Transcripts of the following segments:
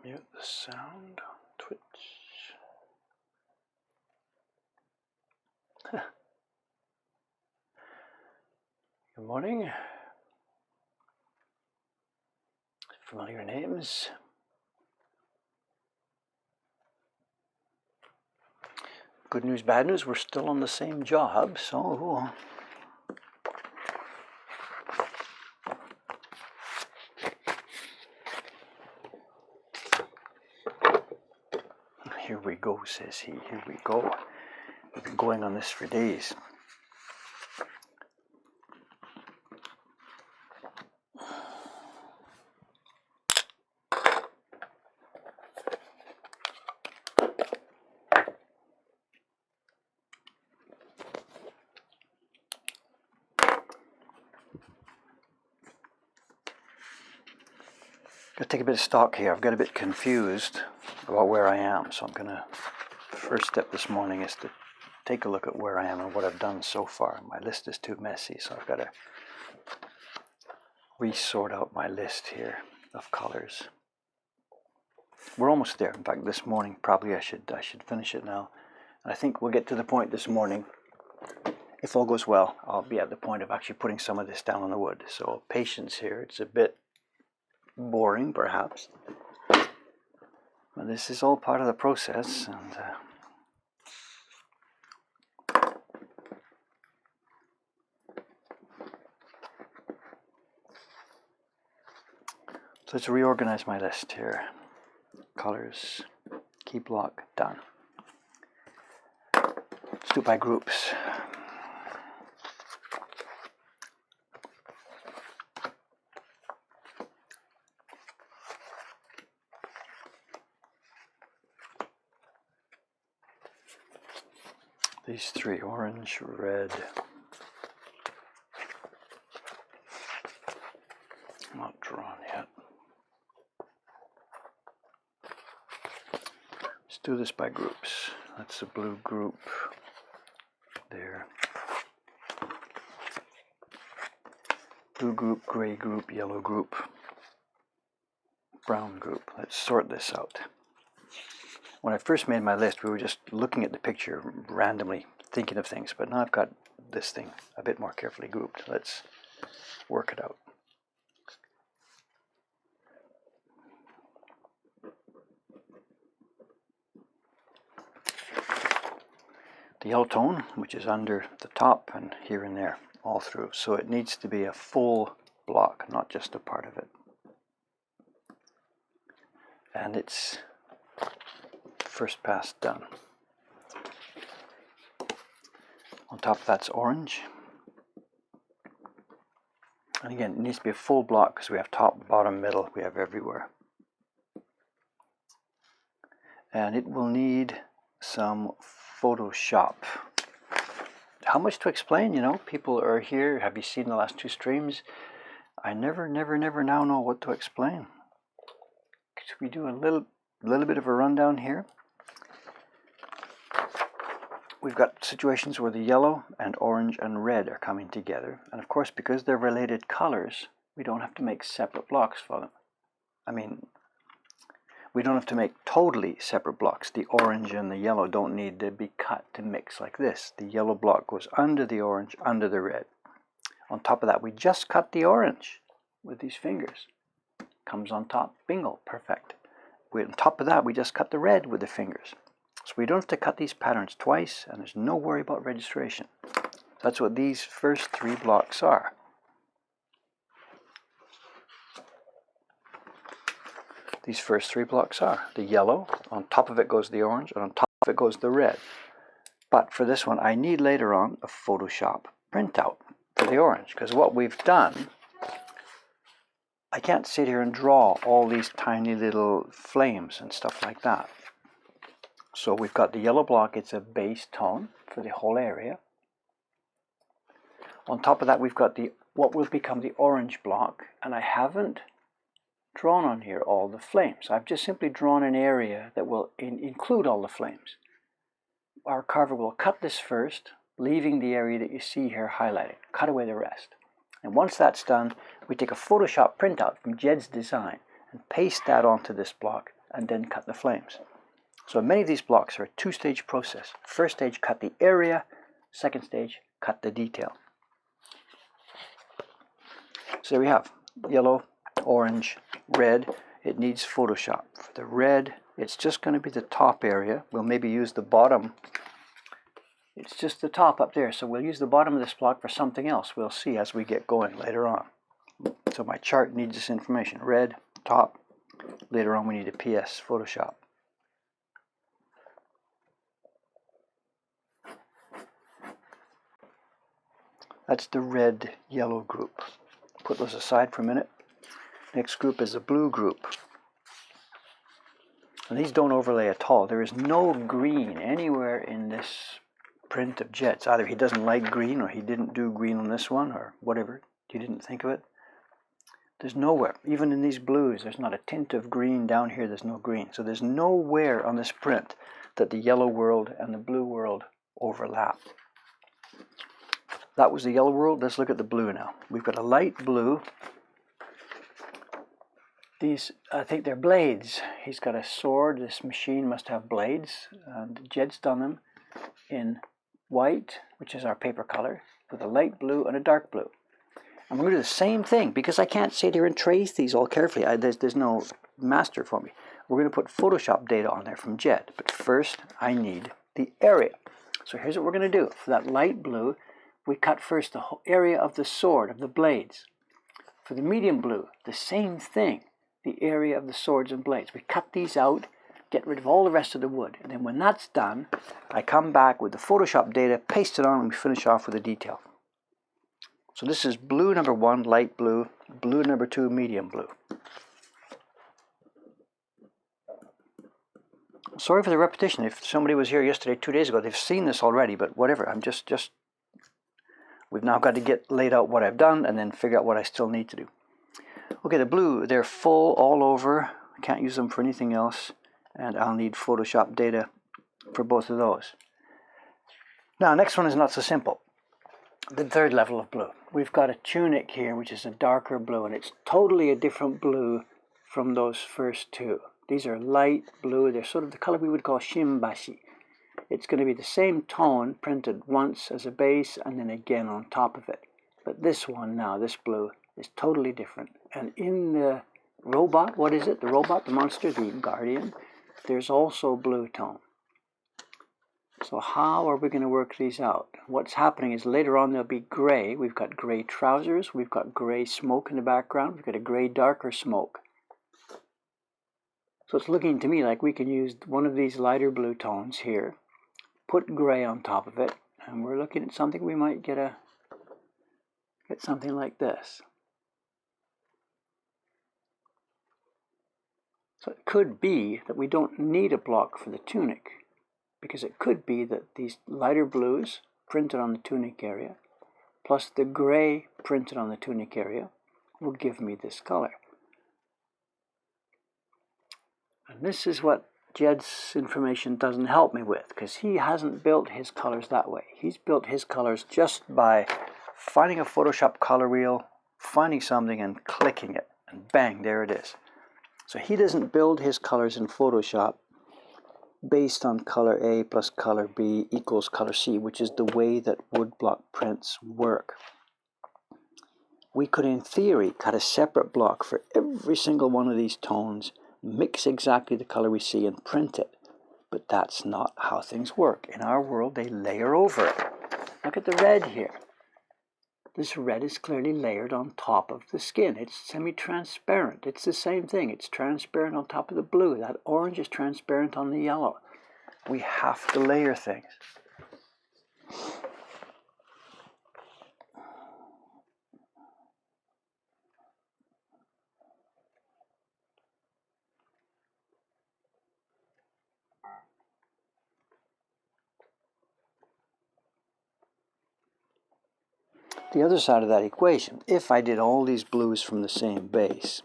Mute the sound on Twitch. Good morning. Familiar names. Good news, bad news, we're still on the same job, so here we go, says he. Here we go. We've been going on this for days. I'll take a bit of stock here. I've got a bit confused about where I am, so I'm going to, first step this morning is to take a look at where I am and what I've done so far. My list is too messy, so I've got to resort out my list here of colors. We're almost there. In fact, this morning probably I should finish it now. And I think we'll get to the point this morning, if all goes well, I'll be at the point of actually putting some of this down on the wood. So patience here. It's a bit boring perhaps, but this is all part of the process, and so let's reorganize my list here. Colors, key block, done. Let's do it by groups. These three, orange, red, not drawn yet. Let's do this by groups. That's the blue group there. Blue group, gray group, yellow group, brown group. Let's sort this out. When I first made my list, we were just looking at the picture, randomly thinking of things, but now I've got this thing a bit more carefully grouped. Let's work it out. The yellow tone, which is under the top and here and there, all through. So it needs to be a full block, not just a part of it. And it's first pass done. On top of that's orange. And again, it needs to be a full block because we have top, bottom, middle, we have everywhere. And it will need some Photoshop. How much to explain, you know? People are here. Have you seen the last two streams? I never now know what to explain. Should we do a little bit of a rundown here? We've got situations where the yellow and orange and red are coming together. And of course, because they're related colors, we don't have to make separate blocks for them. I mean, we don't have to make totally separate blocks. The orange and the yellow don't need to be cut to mix like this. The yellow block goes under the orange, under the red. On top of that, we just cut the orange with these fingers. Comes on top, bingo, perfect. On top of that, we just cut the red with the fingers. So we don't have to cut these patterns twice, and there's no worry about registration. That's what these first three blocks are. These first three blocks are the yellow, on top of it goes the orange, and on top of it goes the red. But for this one, I need later on a Photoshop printout for the orange, because what we've done, I can't sit here and draw all these tiny little flames and stuff like that. So we've got the yellow block, it's a base tone for the whole area. On top of that, we've got what will become the orange block, and I haven't drawn on here all the flames. I've just simply drawn an area that will include all the flames. Our carver will cut this first, leaving the area that you see here highlighted, cut away the rest. And once that's done, we take a Photoshop printout from Jed's design and paste that onto this block, and then cut the flames. So many of these blocks are a two-stage process. First stage, cut the area. Second stage, cut the detail. So there we have yellow, orange, red. It needs Photoshop. For the red, it's just going to be the top area. We'll maybe use the bottom. It's just the top up there, so we'll use the bottom of this block for something else. We'll see as we get going later on. So my chart needs this information. Red, top. Later on we need a PS, Photoshop. That's the red-yellow group. Put those aside for a minute. Next group is the blue group. And these don't overlay at all. There is no green anywhere in this print of Jed's. Either he doesn't like green, or he didn't do green on this one, or whatever. He didn't think of it. There's nowhere. Even in these blues, there's not a tint of green. Down here, there's no green. So there's nowhere on this print that the yellow world and the blue world overlap. That was the yellow world. Let's look at the blue now. We've got a light blue. These, I think they're blades. He's got a sword. This machine must have blades. And Jed's done them in white, which is our paper color, with a light blue and a dark blue. And we're going to do the same thing, because I can't sit here and trace these all carefully. There's no master for me. We're going to put Photoshop data on there from Jed. But first, I need the area. So here's what we're going to do. For that light blue, we cut first the whole area of the sword, of the blades. For the medium blue, the same thing. The area of the swords and blades. We cut these out, get rid of all the rest of the wood. And then when that's done, I come back with the Photoshop data, paste it on, and we finish off with the detail. So this is blue number 1, light blue, blue number 2, medium blue. Sorry for the repetition. If somebody was here yesterday, 2 days ago, they've seen this already, but whatever. I'm just we've now got to get laid out what I've done and then figure out what I still need to do. Okay, the blue, they're full all over. I can't use them for anything else. And I'll need Photoshop data for both of those. Now, next one is not so simple. The third level of blue. We've got a tunic here, which is a darker blue, and it's totally a different blue from those first two. These are light blue. They're sort of the color we would call shimbashi. It's going to be the same tone printed once as a base and then again on top of it. But this one now, this blue, is totally different. And in the robot, what is it? The robot, the monster, the guardian, there's also blue tone. So how are we going to work these out? What's happening is later on there'll be gray. We've got gray trousers. We've got gray smoke in the background. We've got a gray darker smoke. So it's looking to me like we can use one of these lighter blue tones here, put gray on top of it, and we're looking at something we might get something like this. So it could be that we don't need a block for the tunic, because it could be that these lighter blues printed on the tunic area plus the gray printed on the tunic area will give me this color. And this is what Jed's information doesn't help me with, because he hasn't built his colors that way. He's built his colors just by finding a Photoshop color wheel, finding something and clicking it, and bang, there it is. So he doesn't build his colors in Photoshop based on color A plus color B equals color C, which is the way that woodblock prints work. We could, in theory, cut a separate block for every single one of these tones, mix exactly the color we see, and print it. But that's not how things work. In our world, they layer over it. Look at the red here. This red is clearly layered on top of the skin. It's semi-transparent. It's the same thing. It's transparent on top of the blue. That orange is transparent on the yellow. We have to layer things. The other side of that equation, if I did all these blues from the same base,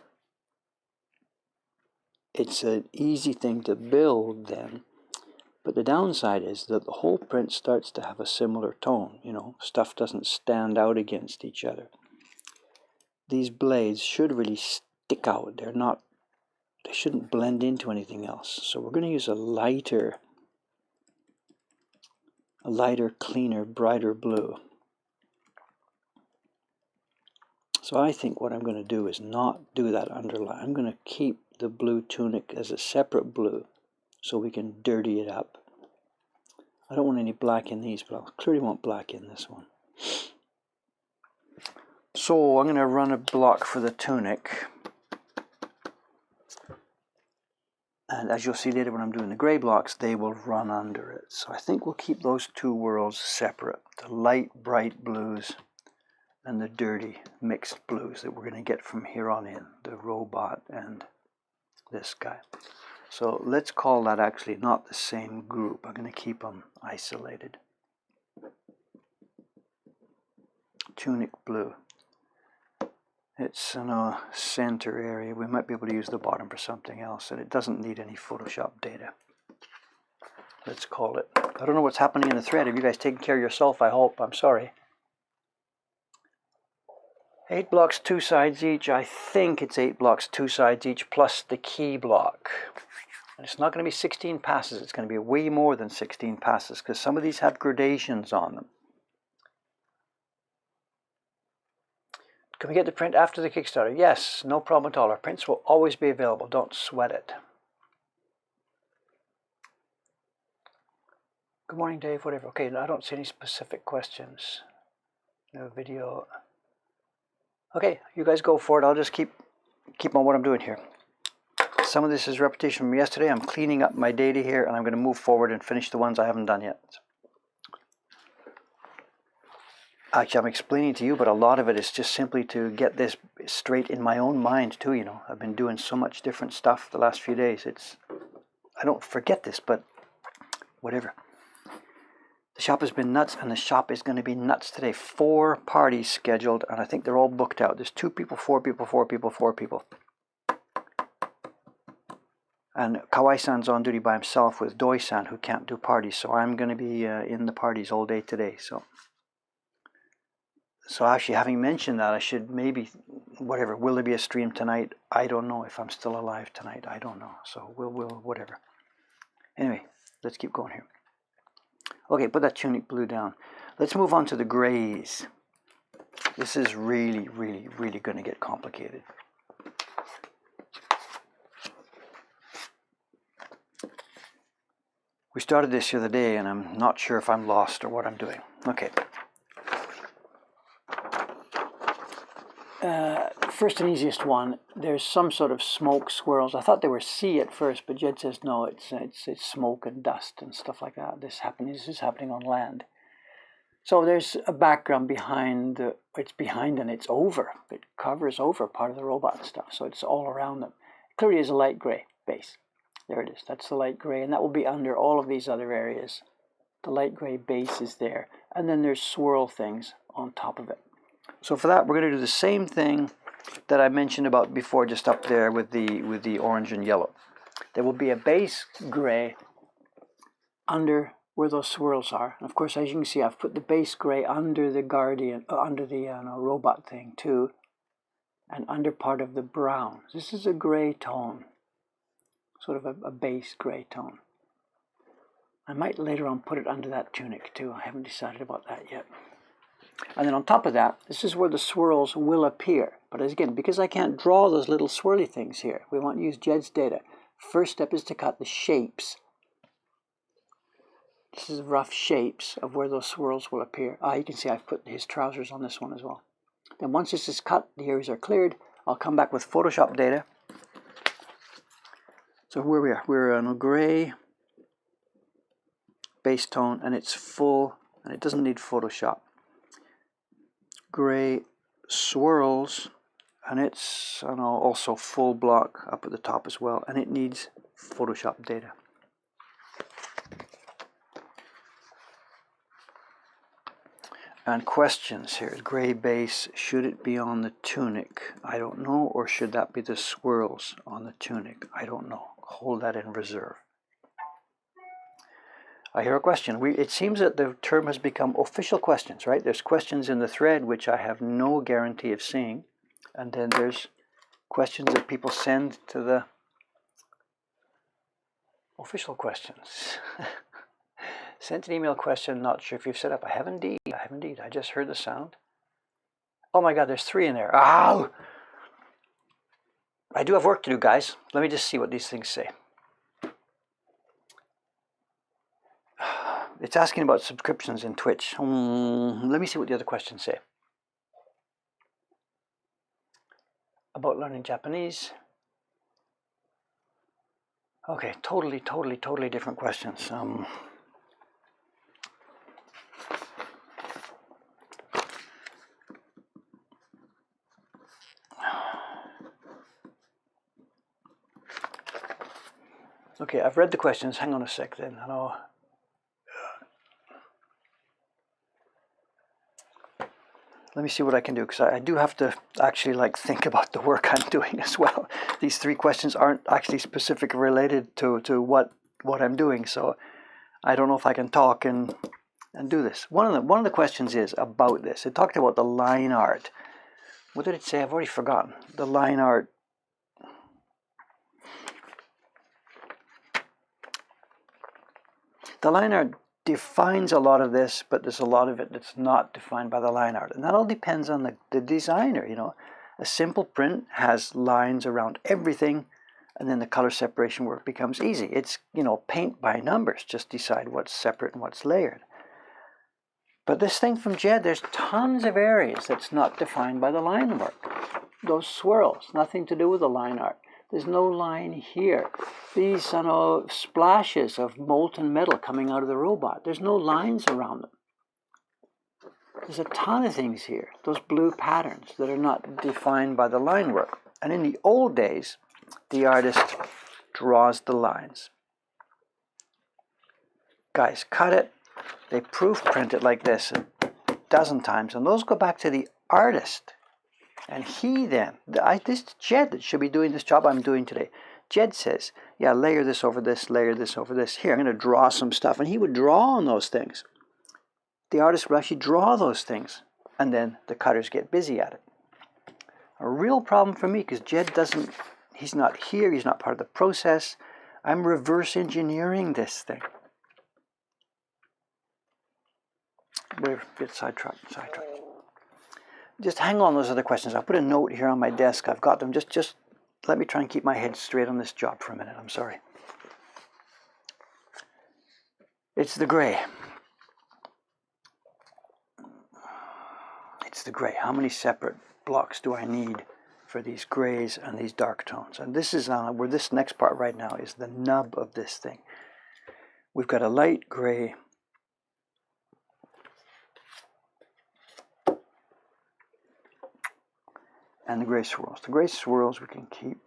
it's an easy thing to build then, but the downside is that the whole print starts to have a similar tone. You know, stuff doesn't stand out against each other. These blades should really stick out. They're not they shouldn't blend into anything else. So we're going to use a lighter, cleaner, brighter blue. So I think what I'm going to do is not do that underline. I'm going to keep the blue tunic as a separate blue so we can dirty it up. I don't want any black in these, but I'll clearly want black in this one. So I'm going to run a block for the tunic. And as you'll see later when I'm doing the grey blocks, they will run under it. So I think we'll keep those two worlds separate. The light, bright blues and the dirty, mixed blues that we're going to get from here on in. The robot and this guy. So let's call that actually not the same group. I'm going to keep them isolated. Tunic blue. It's in a center area. We might be able to use the bottom for something else, and it doesn't need any Photoshop data. Let's call it. I don't know what's happening in the thread. Have you guys taken care of yourself? I hope. I'm sorry. 8 blocks, 2 sides each. I think it's 8 blocks, 2 sides each, plus the key block. And it's not going to be 16 passes. It's going to be way more than 16 passes, because some of these have gradations on them. Can we get the print after the Kickstarter? Yes, no problem at all. Our prints will always be available. Don't sweat it. Good morning, Dave. Whatever. Okay, I don't see any specific questions. No video. Okay, you guys go for it. I'll just keep on what I'm doing here. Some of this is repetition from yesterday. I'm cleaning up my data here, and I'm going to move forward and finish the ones I haven't done yet. Actually, I'm explaining to you, but a lot of it is just simply to get this straight in my own mind too, you know. I've been doing so much different stuff the last few days. I don't forget this, but whatever. The shop has been nuts, and the shop is going to be nuts today. 4 parties scheduled, and I think they're all booked out. There's 2 people, 4 people, 4 people, 4 people. And Kawai-san's on duty by himself with Doi-san, who can't do parties, so I'm going to be in the parties all day today, So actually, having mentioned that, I should maybe, whatever, will there be a stream tonight? I don't know if I'm still alive tonight. I don't know. So we'll whatever. Anyway, let's keep going here. Okay, put that tunic blue down. Let's move on to the grays. This is really, really, really going to get complicated. We started this the other day, and I'm not sure if I'm lost or what I'm doing. Okay. First and easiest one, there's some sort of smoke swirls. I thought they were sea at first, but Jed says no, it's smoke and dust and stuff like that. This is happening on land. So there's a background behind, it's behind and it's over. It covers over part of the robot stuff, so it's all around them. It clearly is a light gray base. There it is, that's the light gray, and that will be under all of these other areas. The light gray base is there, and then there's swirl things on top of it. So for that, we're going to do the same thing that I mentioned about before, just up there with the orange and yellow. There will be a base gray under where those swirls are. And of course, as you can see, I've put the base gray under the guardian, under the robot thing too, and under part of the brown. This is a gray tone, sort of a base gray tone. I might later on put it under that tunic too. I haven't decided about that yet. And then on top of that, this is where the swirls will appear. But again, because I can't draw those little swirly things here, we want to use Jed's data. First step is to cut the shapes. This is rough shapes of where those swirls will appear. You can see I've put his trousers on this one as well. Then once this is cut, the areas are cleared, I'll come back with Photoshop data. So where we are, we're on a gray base tone, and it's full, and it doesn't need Photoshop. Gray swirls, and it's also full block up at the top as well, and it needs Photoshop data. And questions here. Gray base, should it be on the tunic? I don't know. Or should that be the swirls on the tunic? I don't know. Hold that in reserve. I hear a question. It seems that the term has become official questions, right? There's questions in the thread which I have no guarantee of seeing. And then there's questions that people send to the Official questions. Sent an email question, not sure if you've set up. I have indeed. I just heard the sound. Oh my God, there's 3 in there. Ow! I do have work to do, guys. Let me just see what these things say. It's asking about subscriptions in Twitch. Let me see what the other questions say. About learning Japanese. Okay, totally different questions. Okay, I've read the questions. Hang on a sec then. Let me see what I can do, because I do have to actually think about the work I'm doing as well. These 3 questions aren't actually specific related to what I'm doing, so I don't know if I can talk and do this. One of the questions is about this. It talked about the line art. What did it say? I've already forgotten. The line art. The line art defines a lot of this, but there's a lot of it that's not defined by the line art. And that all depends on the designer, A simple print has lines around everything, and then the color separation work becomes easy. It's, paint by numbers. Just decide what's separate and what's layered. But this thing from Jed, there's tons of areas that's not defined by the line work. Those swirls, nothing to do with the line art. There's no line here. These splashes of molten metal coming out of the robot, there's no lines around them. There's a ton of things here, those blue patterns that are not defined by the line work. And in the old days, the artist draws the lines. Guys cut it, they proof print it like this a dozen times, and those go back to the artist. And he then, this Jed that should be doing this job I'm doing today, Jed says, yeah, layer this over this, layer this over this. Here, I'm going to draw some stuff. And he would draw on those things. The artist would actually draw those things. And then the cutters get busy at it. A real problem for me, because Jed he's not here, he's not part of the process. I'm reverse engineering this thing. We're a bit sidetracked. Just hang on those other questions. I'll put a note here on my desk. I've got them. Just let me try and keep my head straight on this job for a minute. I'm sorry. It's the gray. It's the gray. How many separate blocks do I need for these grays and these dark tones? And this is where this next part right now is the nub of this thing. We've got a light gray. And the gray swirls. The gray swirls we can keep.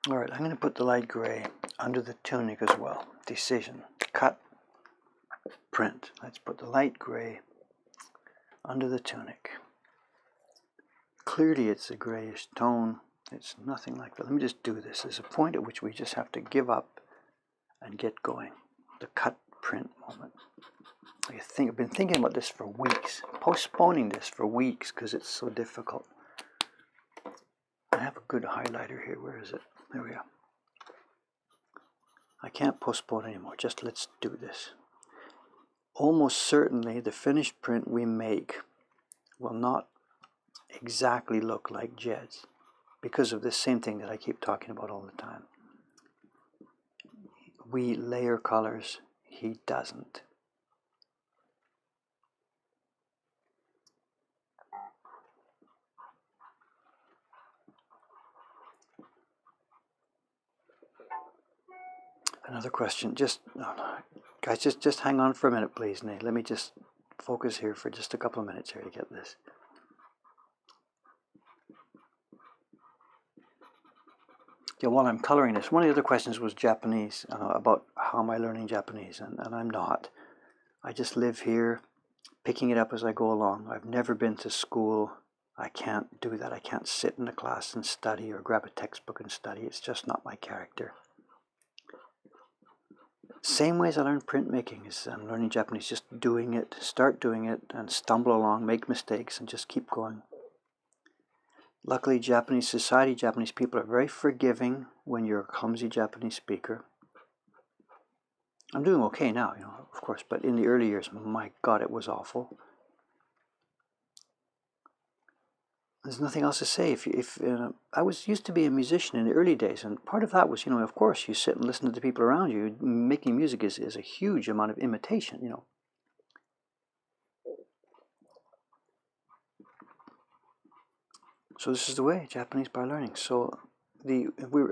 All right, I'm going to put the light gray under the tunic as well. Decision. Cut. Print. Let's put the light gray under the tunic. Clearly it's a grayish tone. It's nothing like that. Let me just do this. There's a point at which we just have to give up and get going. The cut print moment. I've been thinking about this for weeks. Postponing this for weeks because it's so difficult. I have a good highlighter here. Where is it? There we go. I can't postpone anymore. Just let's do this. Almost certainly the finished print we make will not exactly look like Jed's because of this same thing that I keep talking about all the time. We layer colors, he doesn't. Another question, guys, just hang on for a minute, please, Nate. Let me just focus here for just a couple of minutes here to get this. Yeah, while I'm coloring this, one of the other questions was Japanese, about how am I learning Japanese, and I'm not. I just live here. picking it up as I go along. I've never been to school. I can't do that. I can't sit in a class and study or grab a textbook and study. It's just not my character. Same way as I learned printmaking is I'm learning Japanese, just doing it, start doing it and stumble along, make mistakes and just keep going. Luckily, Japanese society, Japanese people are very forgiving when you're a clumsy Japanese speaker. I'm doing okay now, of course, but in the early years, my God, it was awful. There's nothing else to say. I used to be a musician in the early days, and part of that was, of course, you sit and listen to the people around you. Making music is a huge amount of imitation, So this is the way, Japanese by learning. So in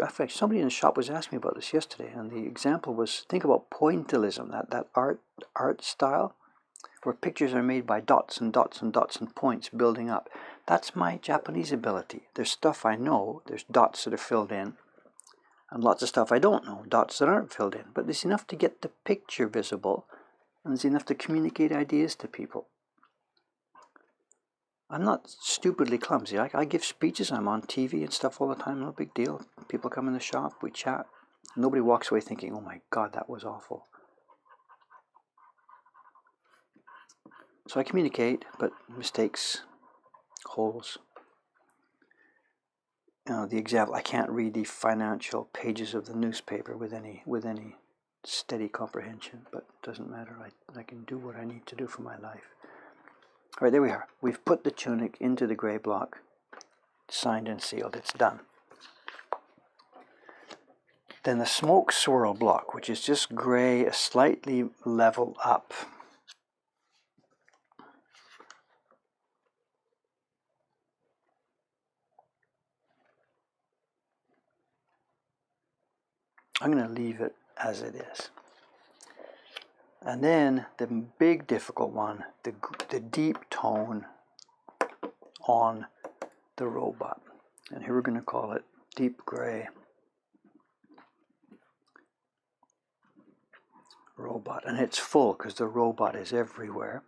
fact, somebody in the shop was asking me about this yesterday, and the example was, think about pointillism, that art style, where pictures are made by dots and dots and dots and points building up. That's my Japanese ability. There's stuff I know, there's dots that are filled in, and lots of stuff I don't know, dots that aren't filled in. But there's enough to get the picture visible, and there's enough to communicate ideas to people. I'm not stupidly clumsy. I give speeches, I'm on TV and stuff all the time, no big deal. People come in the shop, we chat. Nobody walks away thinking, oh my God, that was awful. So I communicate, but mistakes, holes. The example, I can't read the financial pages of the newspaper with any steady comprehension, but it doesn't matter. I can do what I need to do for my life. All right, there we are. We've put the tunic into the gray block, signed and sealed. It's done. Then the smoke swirl block, which is just gray, a slightly level up. I'm going to leave it as it is. And then the big difficult one, the deep tone on the robot. And here we're going to call it deep gray robot. And it's full because the robot is everywhere.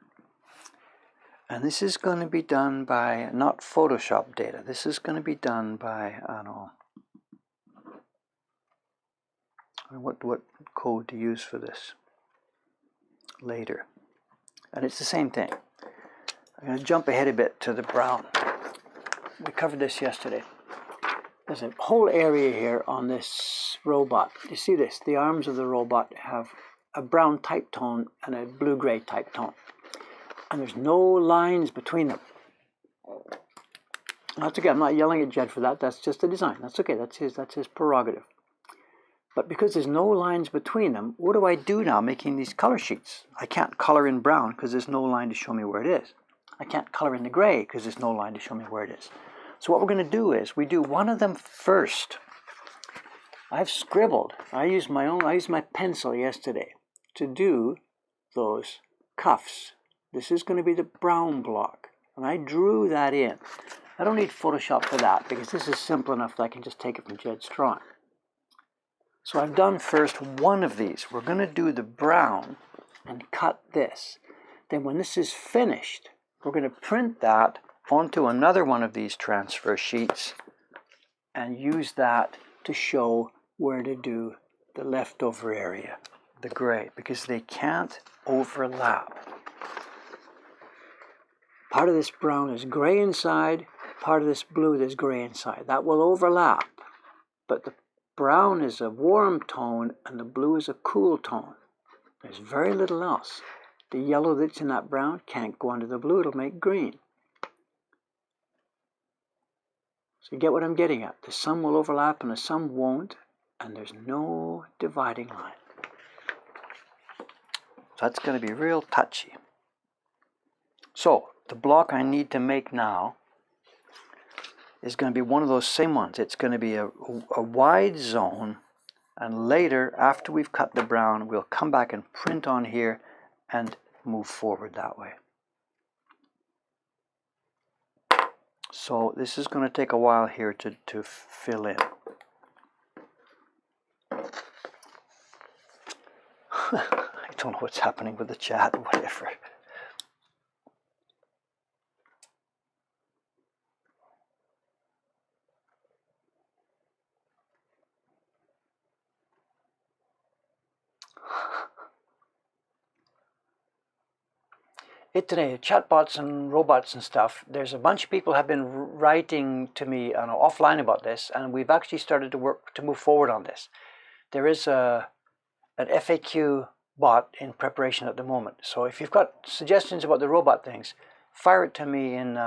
And this is going to be done by, not Photoshop data, this is going to be done by, I don't know, what code to use for this later. And it's the same thing. I'm going to jump ahead a bit to the brown. We covered this yesterday. There's a whole area here on this robot. You see this? The arms of the robot have a brown type tone and a blue-gray type tone. And there's no lines between them. That's okay. I'm not yelling at Jed for that. That's just a design. That's okay. That's his prerogative. But because there's no lines between them, what do I do now making these color sheets? I can't color in brown because there's no line to show me where it is. I can't color in the gray because there's no line to show me where it is. So what we're going to do is we do one of them first. I've scribbled. I used my pencil yesterday to do those cuffs. This is going to be the brown block. And I drew that in. I don't need Photoshop for that because this is simple enough that I can just take it from Jed's drawing. So I've done first one of these. We're going to do the brown and cut this. Then when this is finished, we're going to print that onto another one of these transfer sheets and use that to show where to do the leftover area, the gray, because they can't overlap. Part of this brown is gray inside, part of this blue is gray inside. That will overlap, but the brown is a warm tone and the blue is a cool tone. There's very little else. The yellow that's in that brown can't go under the blue, it'll make green. So you get what I'm getting at. The some will overlap and the some won't, and there's no dividing line. So that's going to be real touchy. So the block I need to make now is going to be one of those same ones. It's going to be a wide zone, and later, after we've cut the brown, we'll come back and print on here and move forward that way. So this is going to take a while here to fill in. I don't know what's happening with the chat, whatever. it today, chatbots and robots and stuff. There's a bunch of people have been writing to me offline about this, and we've actually started to work to move forward on this. There is an FAQ bot in preparation at the moment. So if you've got suggestions about the robot things, fire it to me in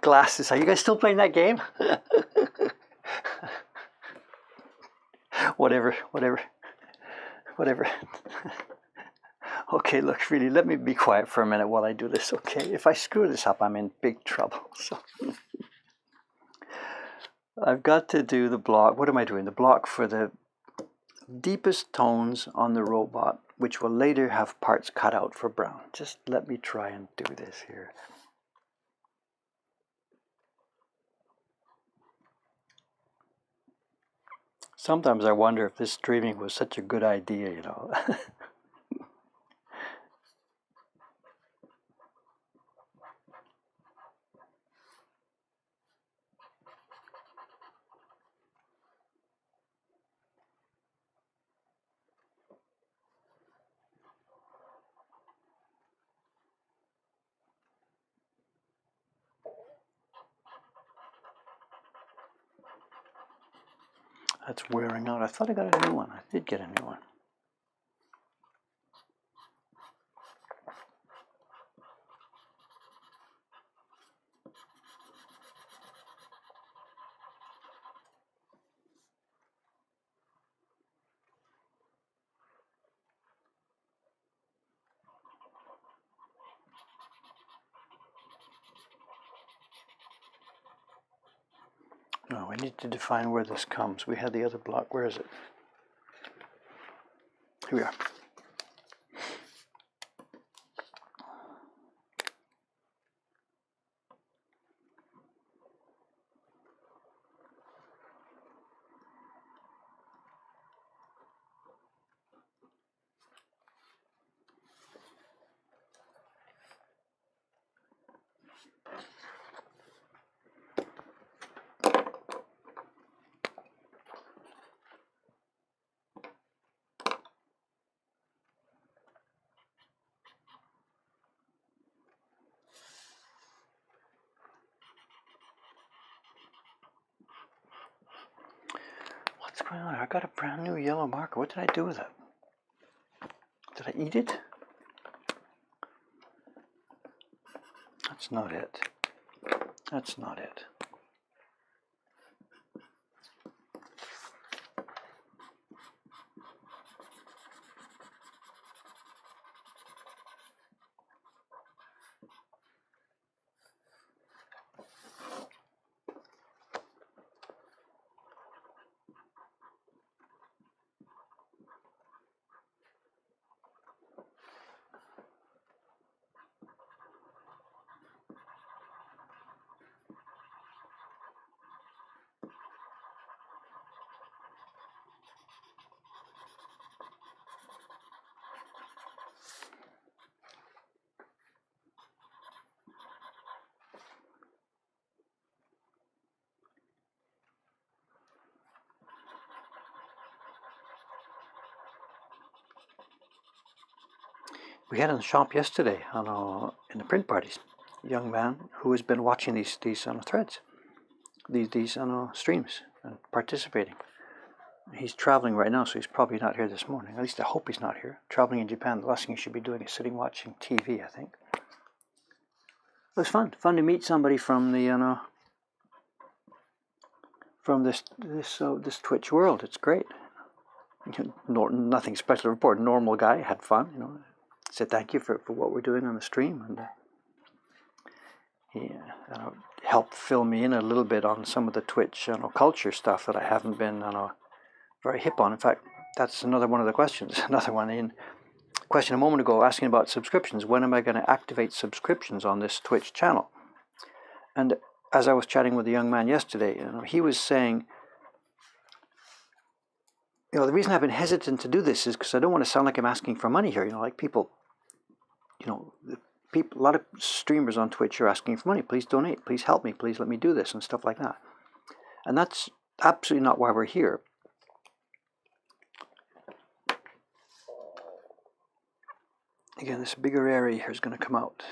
glasses. Are you guys still playing that game? Whatever. Okay, look, really, let me be quiet for a minute while I do this, okay? If I screw this up, I'm in big trouble. So I've got to do the block. What am I doing? The block for the deepest tones on the robot, which will later have parts cut out for brown. Just let me try and do this here. Sometimes I wonder if this streaming was such a good idea, you know. That's wearing out. I thought I got a new one. I did get a new one. No, we need to define where this comes. We had the other block. Where is it? Here we are. What's going on? I got a brand new yellow marker. What did I do with it? Did I eat it? That's not it. That's not it. We had in the shop yesterday in the print parties, a young man who has been watching these threads, these streams and participating. He's traveling right now, so he's probably not here this morning. At least I hope he's not here. Traveling in Japan, the last thing he should be doing is sitting watching TV, I think. It was fun to meet somebody from the from this Twitch world. It's great. Nothing special to report. Normal guy, had fun, you know. Said thank you for what we're doing on the stream, and he helped fill me in a little bit on some of the Twitch culture stuff that I haven't been very hip on. In fact, that's another one of the questions. Another one in question a moment ago asking about subscriptions. When am I going to activate subscriptions on this Twitch channel? And as I was chatting with a young man yesterday, he was saying, the reason I've been hesitant to do this is because I don't want to sound like I'm asking for money here. Like people, a lot of streamers on Twitch are asking for money. Please donate. Please help me. Please let me do this and stuff like that. And that's absolutely not why we're here. again, this bigger area here is going to come out.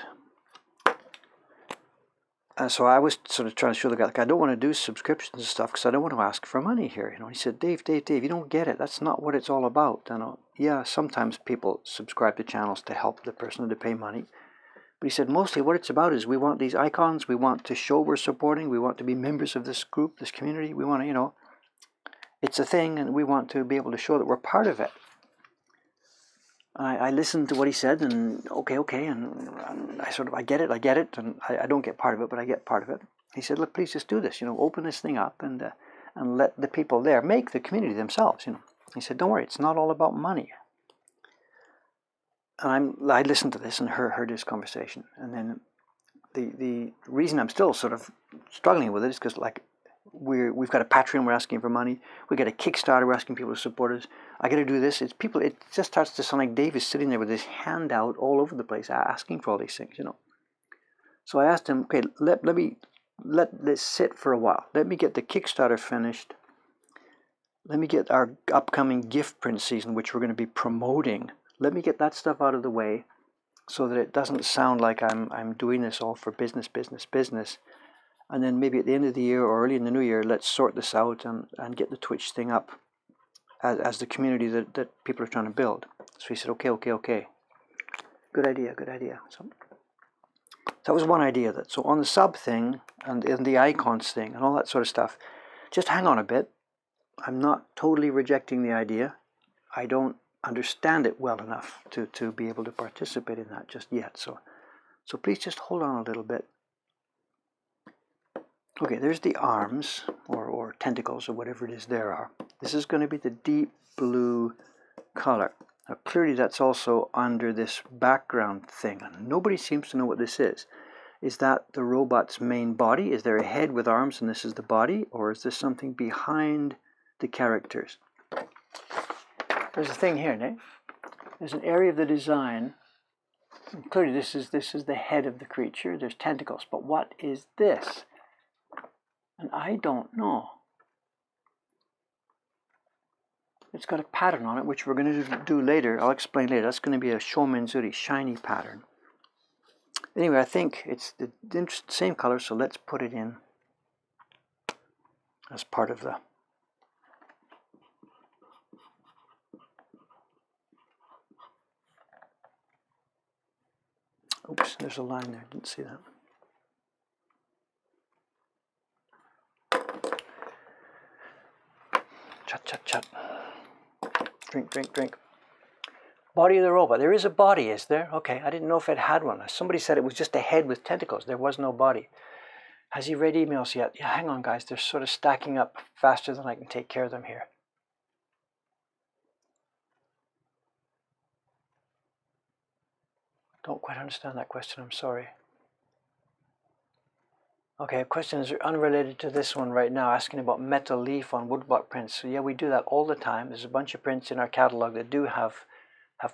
So I was sort of trying to show the guy, like, I don't want to do subscriptions and stuff because I don't want to ask for money here. He said, Dave, you don't get it. That's not what it's all about. Yeah, sometimes people subscribe to channels to help the person to pay money. But he said, mostly what it's about is we want these icons. We want to show we're supporting. We want to be members of this group, this community. We want to, it's a thing, and we want to be able to show that we're part of it. I listened to what he said, and okay, and I get it, and I don't get part of it, but I get part of it. He said, look, please just do this, open this thing up and let the people there make the community themselves, He said, don't worry, it's not all about money. And I listened to this and heard his conversation, and then the reason I'm still sort of struggling with it is because, like, we've got a Patreon, we're asking for money. We got a Kickstarter, we're asking people to support us. I got to do this. It just starts to sound like Dave is sitting there with his hand out all over the place, asking for all these things, So I asked him, okay, let this sit for a while. Let me get the Kickstarter finished. Let me get our upcoming gift print season, which we're going to be promoting. Let me get that stuff out of the way, so that it doesn't sound like I'm doing this all for business. And then maybe at the end of the year or early in the new year, let's sort this out and get the Twitch thing up as the community that people are trying to build. So he said, okay. Good idea. So that was one idea. So on the sub thing and the icons thing and all that sort of stuff, just hang on a bit. I'm not totally rejecting the idea. I don't understand it well enough to be able to participate in that just yet. So please just hold on a little bit. Okay, there's the arms, or tentacles, or whatever it is there are. This is going to be the deep blue color. Now, clearly that's also under this background thing. Nobody seems to know what this is. Is that the robot's main body? Is there a head with arms and this is the body? Or is this something behind the characters? There's a thing here, Nick. There's an area of the design. Clearly this is the head of the creature. There's tentacles. But what is this? And I don't know. It's got a pattern on it, which we're going to do later. I'll explain later. That's going to be a Shomenzuri shiny pattern. Anyway, I think it's the same color, so let's put it in as part of the... Oops, there's a line there. Didn't see that. Chat. Drink. Body of the robot. There is a body, is there? Okay, I didn't know if it had one. Somebody said it was just a head with tentacles. There was no body. Has he read emails yet? Yeah, hang on, guys. They're sort of stacking up faster than I can take care of them here. Don't quite understand that question. I'm sorry. Okay, questions are unrelated to this one right now, asking about metal leaf on woodblock prints. So yeah, we do that all the time. There's a bunch of prints in our catalog that do have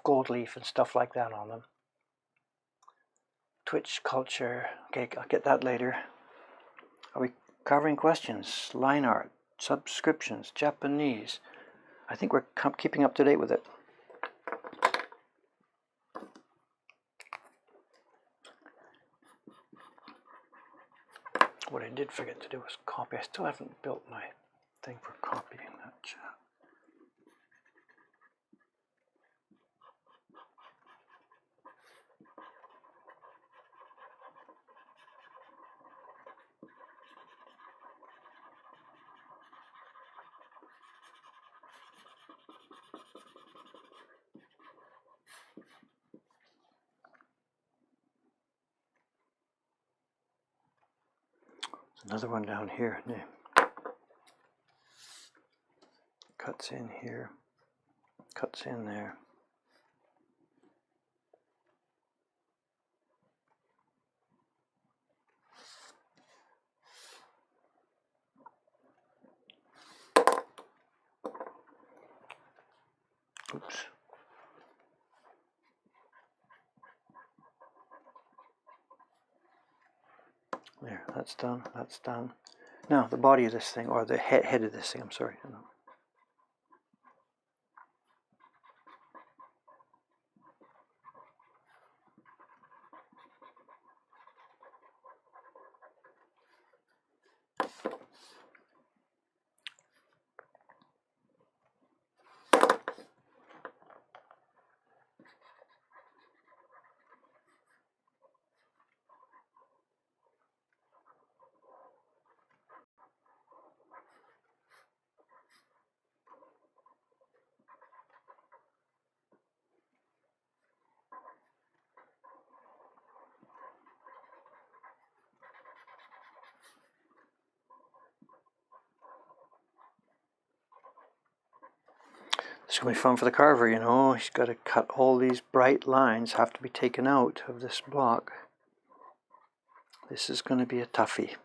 gold leaf and stuff like that on them. Twitch culture. Okay, I'll get that later. Are we covering questions? Line art, subscriptions, Japanese. I think we're keeping up to date with it. What I did forget to do was copy. I still haven't built my thing for copying that chat. Another one down here. Cuts in here, cuts in there. Oops. There, that's done, that's done. Now, the body of this thing, or the head of this thing, I'm sorry. It's going to be fun for the carver, you know. He's got to cut all these bright lines, have to be taken out of this block. This is going to be a toughie.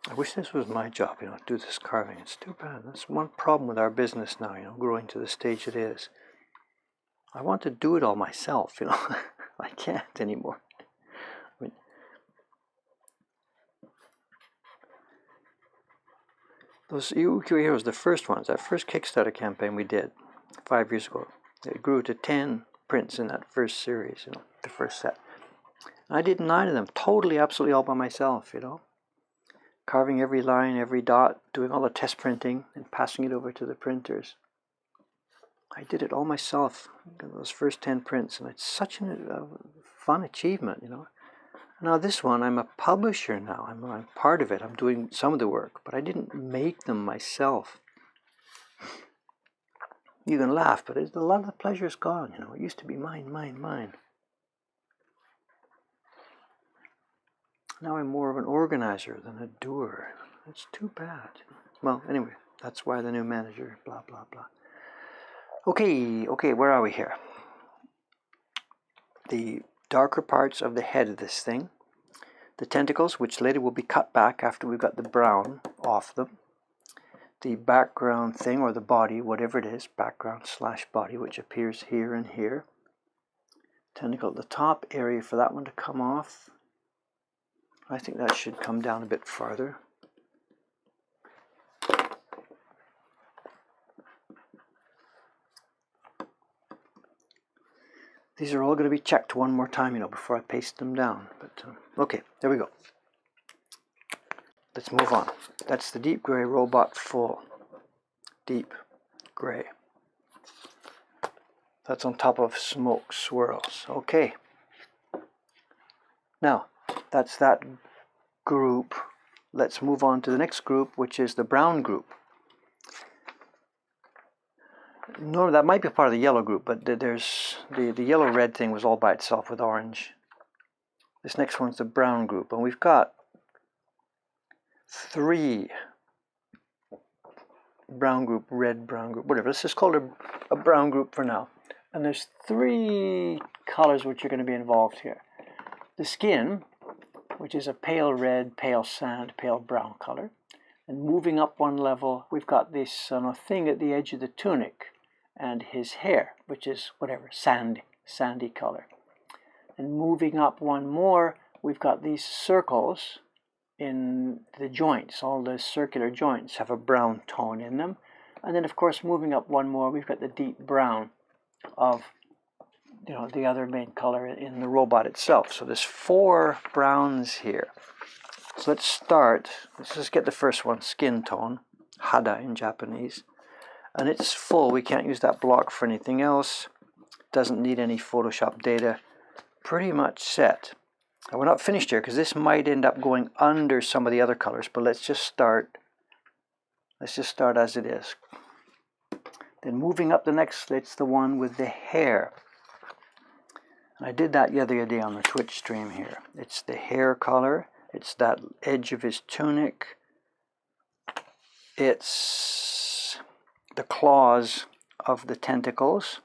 I wish this was my job, you know, to do this carving. It's too bad. That's one problem with our business now, you know, growing to the stage it is. I want to do it all myself, you know. I can't anymore. I mean, those UQ Heroes, the first ones, that first Kickstarter campaign we did 5 years ago, it grew to 10 prints in that first series, you know, the first set. And I did 9 of them, totally, absolutely all by myself, you know. Carving every line, every dot, doing all the test printing and passing it over to the printers. I did it all myself, those first 10 prints, and it's such a fun achievement, you know. Now this one, I'm a publisher now, I'm part of it, I'm doing some of the work, but I didn't make them myself. You can laugh, but a lot of the pleasure is gone, you know. It used to be mine, mine, mine. Now I'm more of an organizer than a doer. It's too bad. Well, anyway, that's why the new manager, blah, blah, blah. Okay, where are we here? The darker parts of the head of this thing. The tentacles, which later will be cut back after we've got the brown off them. The background thing, or the body, whatever it is, background / body, which appears here and here. Tentacle at the top, area for that one to come off. I think that should come down a bit farther. These are all going to be checked one more time, you know, before I paste them down. But okay, there we go. Let's move on. That's the deep gray robot full. Deep gray. That's on top of smoke swirls. Okay. Now, that's that group. Let's move on to the next group, which is the brown group. No, that might be part of the yellow group, but there's the yellow-red thing was all by itself with orange. This next one's the brown group, and we've got 3 brown group, red brown group, whatever. Let's just call it a brown group for now. And there's 3 colors which are going to be involved here. The skin, which is a pale red, pale sand, pale brown color. And moving up one level, we've got this thing at the edge of the tunic, and his hair, which is whatever, sandy color. And moving up one more, we've got these circles in the joints. All the circular joints have a brown tone in them. And then, of course, moving up one more, we've got the deep brown of, you know, the other main color in the robot itself. So there's 4 browns here. So let's just get the first one, skin tone, hada in Japanese. And it's full, we can't use that block for anything else. Doesn't need any Photoshop data. Pretty much set. Now we're not finished here because this might end up going under some of the other colors, but let's just start as it is. Then moving up the next, it's the one with the hair. And I did that the other day on the Twitch stream here. It's the hair color. It's that edge of his tunic. It's the claws of the tentacles.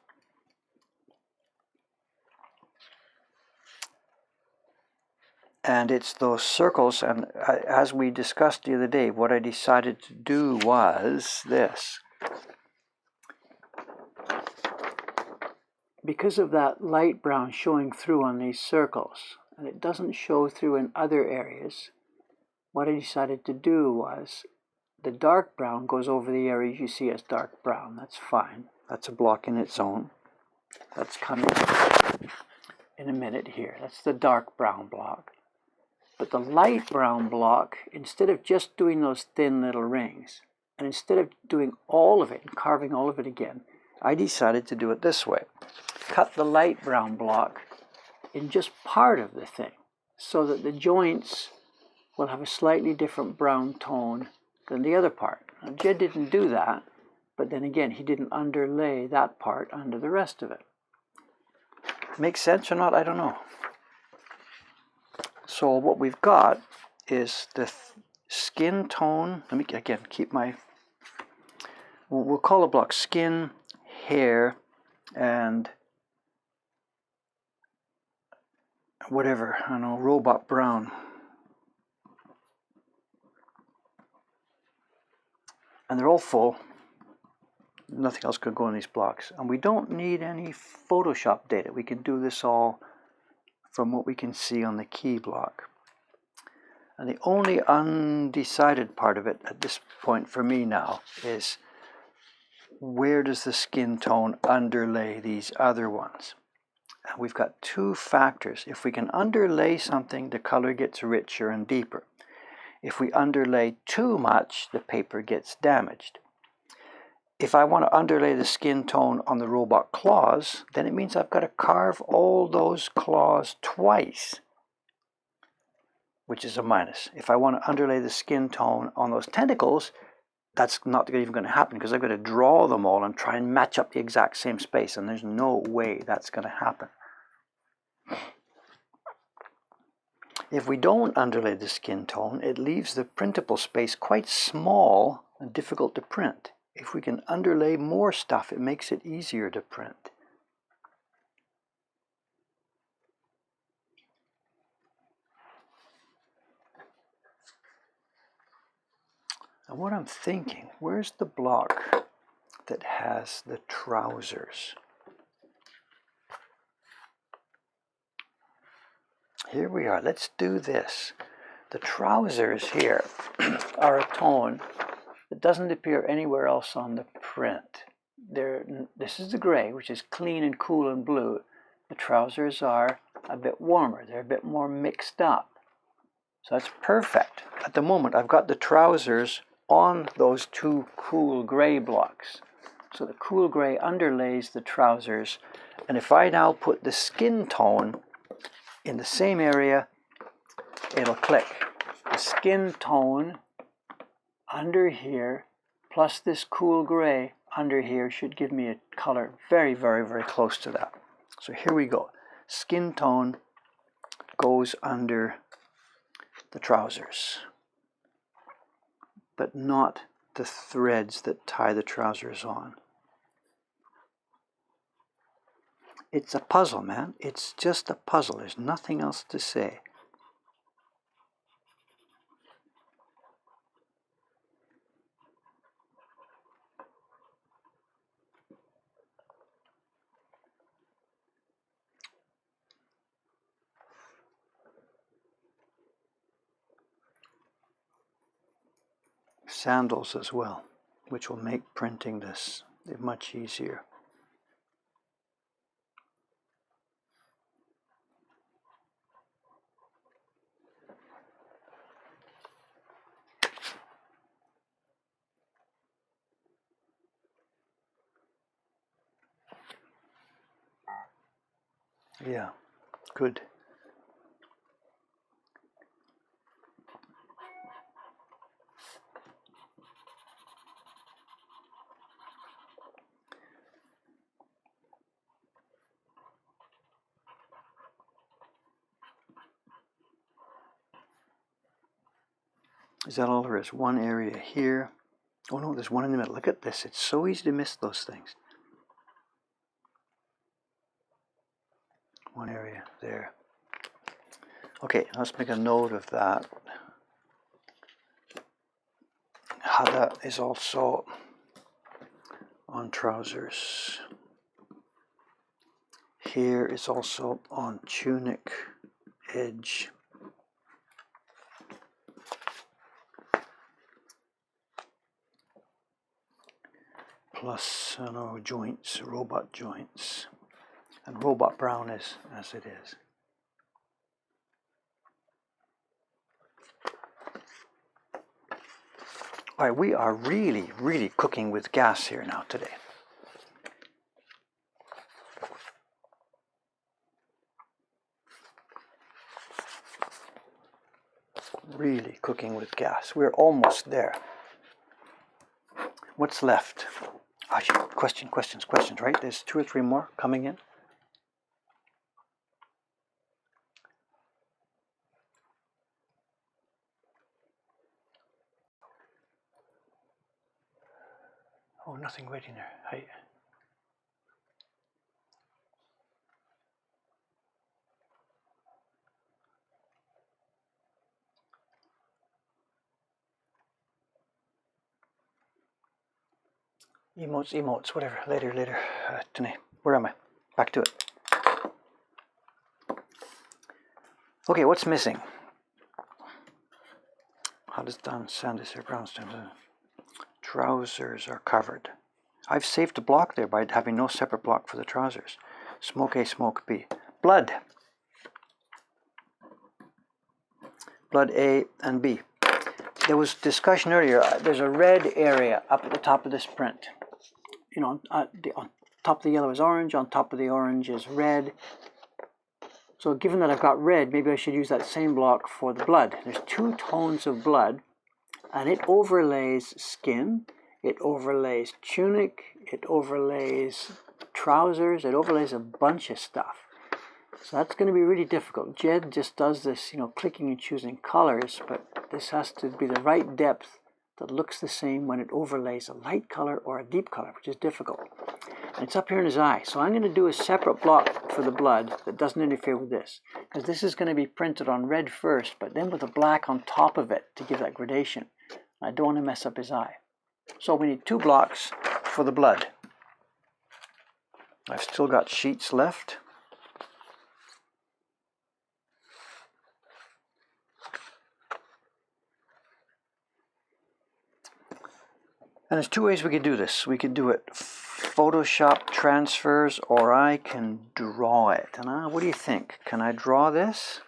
And it's those circles, and as we discussed the other day, what I decided to do was this. Because of that light brown showing through on these circles, and it doesn't show through in other areas, what I decided to do was the dark brown goes over the areas you see as dark brown. That's fine. That's a block in its own. That's coming in a minute here. That's the dark brown block. But the light brown block, instead of just doing those thin little rings, and instead of doing all of it and carving all of it again, I decided to do it this way. Cut the light brown block in just part of the thing, so that the joints will have a slightly different brown tone than the other part. Now, Jed didn't do that, but then again, he didn't underlay that part under the rest of it. Makes sense or not? I don't know. So what we've got is the skin tone. Let me again keep my, we'll call the block skin, hair, and whatever, I don't know, robot brown. And they're all full. Nothing else could go in these blocks. And we don't need any Photoshop data. We can do this all from what we can see on the key block. And the only undecided part of it at this point for me now is where does the skin tone underlay these other ones? And we've got two factors. If we can underlay something, the color gets richer and deeper. If we underlay too much, the paper gets damaged. If I want to underlay the skin tone on the robot claws, then it means I've got to carve all those claws twice, which is a minus. If I want to underlay the skin tone on those tentacles, that's not even going to happen because I've got to draw them all and try and match up the exact same space, and there's no way that's going to happen. If we don't underlay the skin tone, it leaves the printable space quite small and difficult to print. If we can underlay more stuff, it makes it easier to print. And what I'm thinking, where's the block that has the trousers? Here we are. Let's do this. The trousers here are a tone that doesn't appear anywhere else on the print. This is the gray, which is clean and cool and blue. The trousers are a bit warmer. They're a bit more mixed up. So that's perfect. At the moment, I've got the trousers on those two cool gray blocks. So the cool gray underlays the trousers. And if I now put the skin tone in the same area, it'll click. The skin tone under here plus this cool gray under here should give me a color very, very, very close to that. So here we go. Skin tone goes under the trousers, but not the threads that tie the trousers on. It's a puzzle, man. It's just a puzzle. There's nothing else to say. Sandals as well, which will make printing this much easier. Yeah, good. Is that all there is? One area here. Oh no, there's one in the middle. Look at this. It's so easy to miss those things. One area there. Okay, let's make a note of that. Hada is also on trousers. Here is also on tunic edge. Plus, I don't know, joints, robot joints. And robot brown is as it is. All right, we are really, really cooking with gas here now today. really cooking with gas. We're almost there. What's left? Questions, right? There's 2 or 3 more coming in. Oh, nothing waiting there. Hi. Emotes, whatever. Later. Tonight. Where am I? Back to it. Okay, what's missing? How does Don Sanders or Brownstone? Trousers are covered. I've saved a block there by having no separate block for the trousers. Smoke A, smoke B. Blood. Blood A and B. There was discussion earlier. There's a red area up at the top of this print. You know, on top of the yellow is orange, on top of the orange is red. So given that I've got red, maybe I should use that same block for the blood. There's 2 tones of blood, and it overlays skin, it overlays tunic, it overlays trousers, it overlays a bunch of stuff. So that's going to be really difficult. Jed just does this, you know, clicking and choosing colors, but this has to be the right depth that looks the same when it overlays a light color or a deep color, which is difficult. And it's up here in his eye. So I'm going to do a separate block for the blood that doesn't interfere with this, because this is going to be printed on red first, but then with a black on top of it to give that gradation. I don't want to mess up his eye. So we need 2 blocks for the blood. I've still got sheets left. And there's 2 ways we could do this. We could do it Photoshop transfers, or I can draw it. And what do you think? Can I draw this?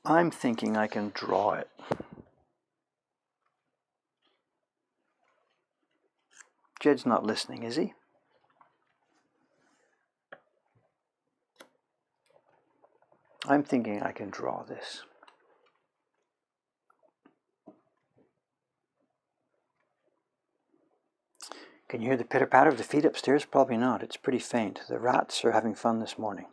I'm thinking I can draw it. Jed's not listening, is he? I'm thinking I can draw this. Can you hear the pitter-patter of the feet upstairs? Probably not. It's pretty faint. The rats are having fun this morning.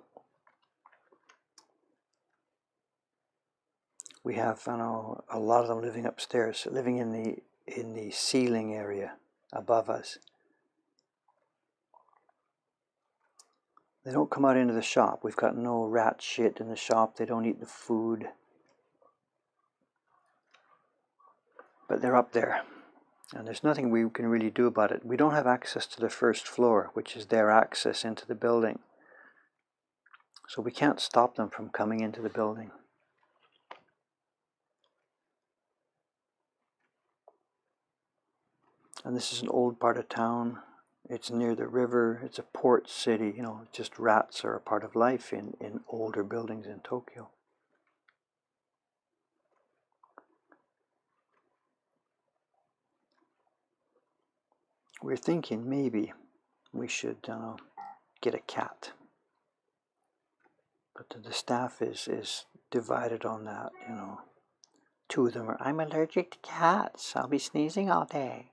We have, I know, a lot of them living upstairs, living in the ceiling area above us. They don't come out into the shop. We've got no rat shit in the shop. They don't eat the food. But they're up there. And there's nothing we can really do about it. We don't have access to the 1st floor, which is their access into the building. So we can't stop them from coming into the building. And this is an old part of town. It's near the river. It's a port city. You know, just rats are a part of life in older buildings in Tokyo. We're thinking maybe we should get a cat. But the staff is divided on that, you know. 2 of them are, I'm allergic to cats. I'll be sneezing all day.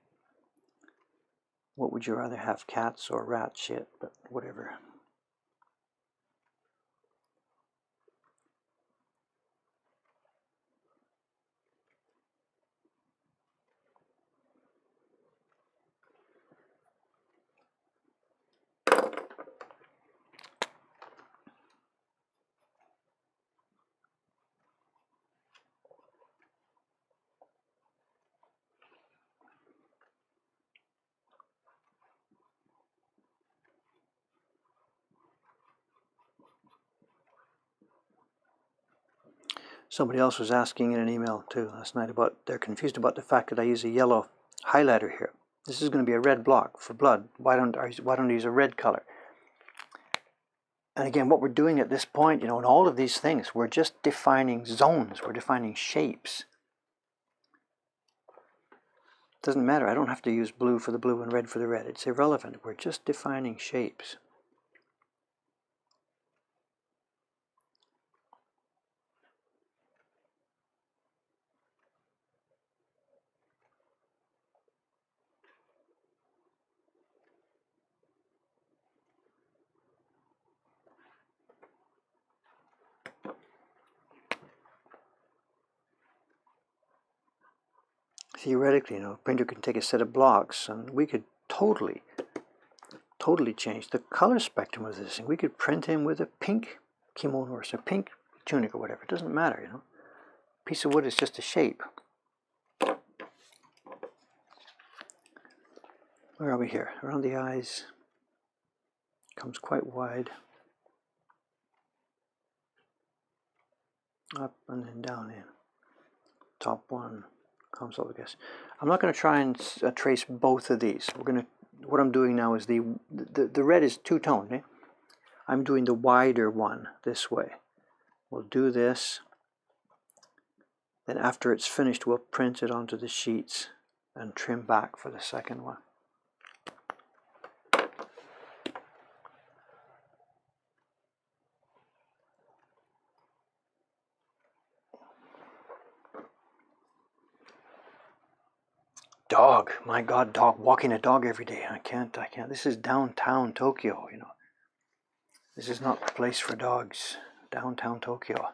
What would you rather have, cats or rat shit? But whatever. Somebody else was asking in an email too last night about, they're confused about the fact that I use a yellow highlighter here. This is going to be a red block for blood. Why don't I use a red color? And again, what we're doing at this point, you know, in all of these things, we're just defining zones. We're defining shapes. It doesn't matter. I don't have to use blue for the blue and red for the red. It's irrelevant. We're just defining shapes. theoretically, a printer can take a set of blocks and we could totally change the color spectrum of this thing. We could print him with a pink kimono or a pink tunic or whatever. It doesn't matter, Piece of wood is just a shape. Where are we here? Around the eyes. Comes quite wide. Up and then down in. Top one comes up, I guess. I'm not going to try and trace both of these. What I'm doing now is the red is two-toned. Eh? I'm doing the wider one this way. We'll do this. Then after it's finished, we'll print it onto the sheets and trim back for the second one. Dog, my God, dog, walking a dog every day. I can't. This is downtown Tokyo, This is not the place for dogs, downtown Tokyo.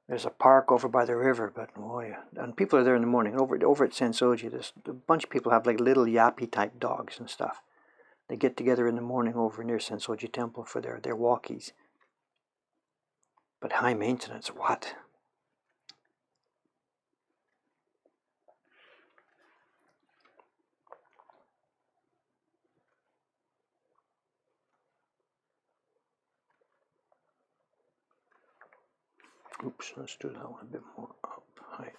There's a park over by the river, but boy, and people are there in the morning. Over at Sensoji, there's a bunch of people have like little yappy type dogs and stuff. They get together in the morning over near Sensoji Temple for their walkies. But high maintenance, what? Oops, let's do that one a bit more up high.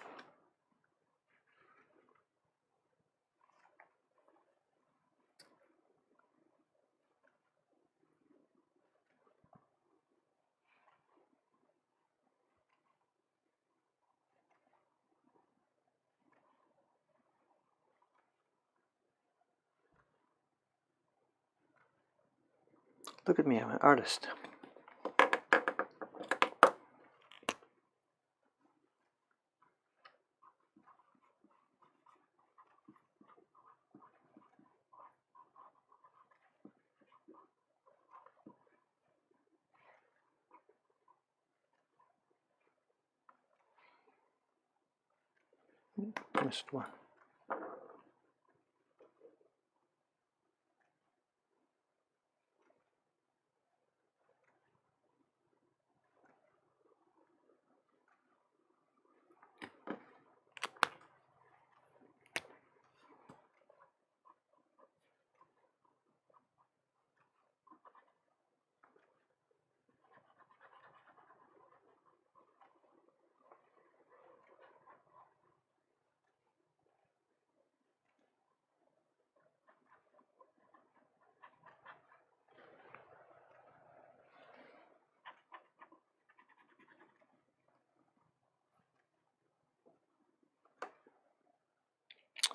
Look at me, I'm an artist. Missed one.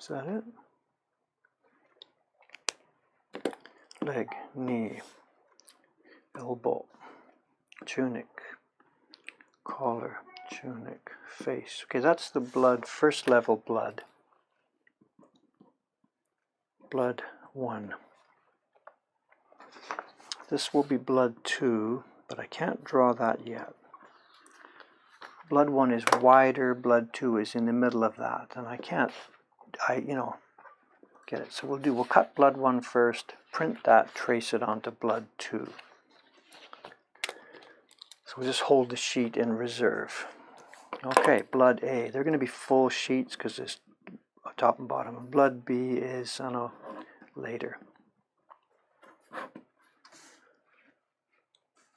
Is that it? Leg, knee, elbow, tunic, collar, tunic, face. Okay, that's the blood, first level blood. Blood 1. This will be blood 2, but I can't draw that yet. Blood 1 is wider, blood 2 is in the middle of that, and I can't, get it. So we'll cut blood 1 first, print that, trace it onto blood 2. So we'll just hold the sheet in reserve. Okay, blood A. They're going to be full sheets because it's top and bottom. And blood B is, later.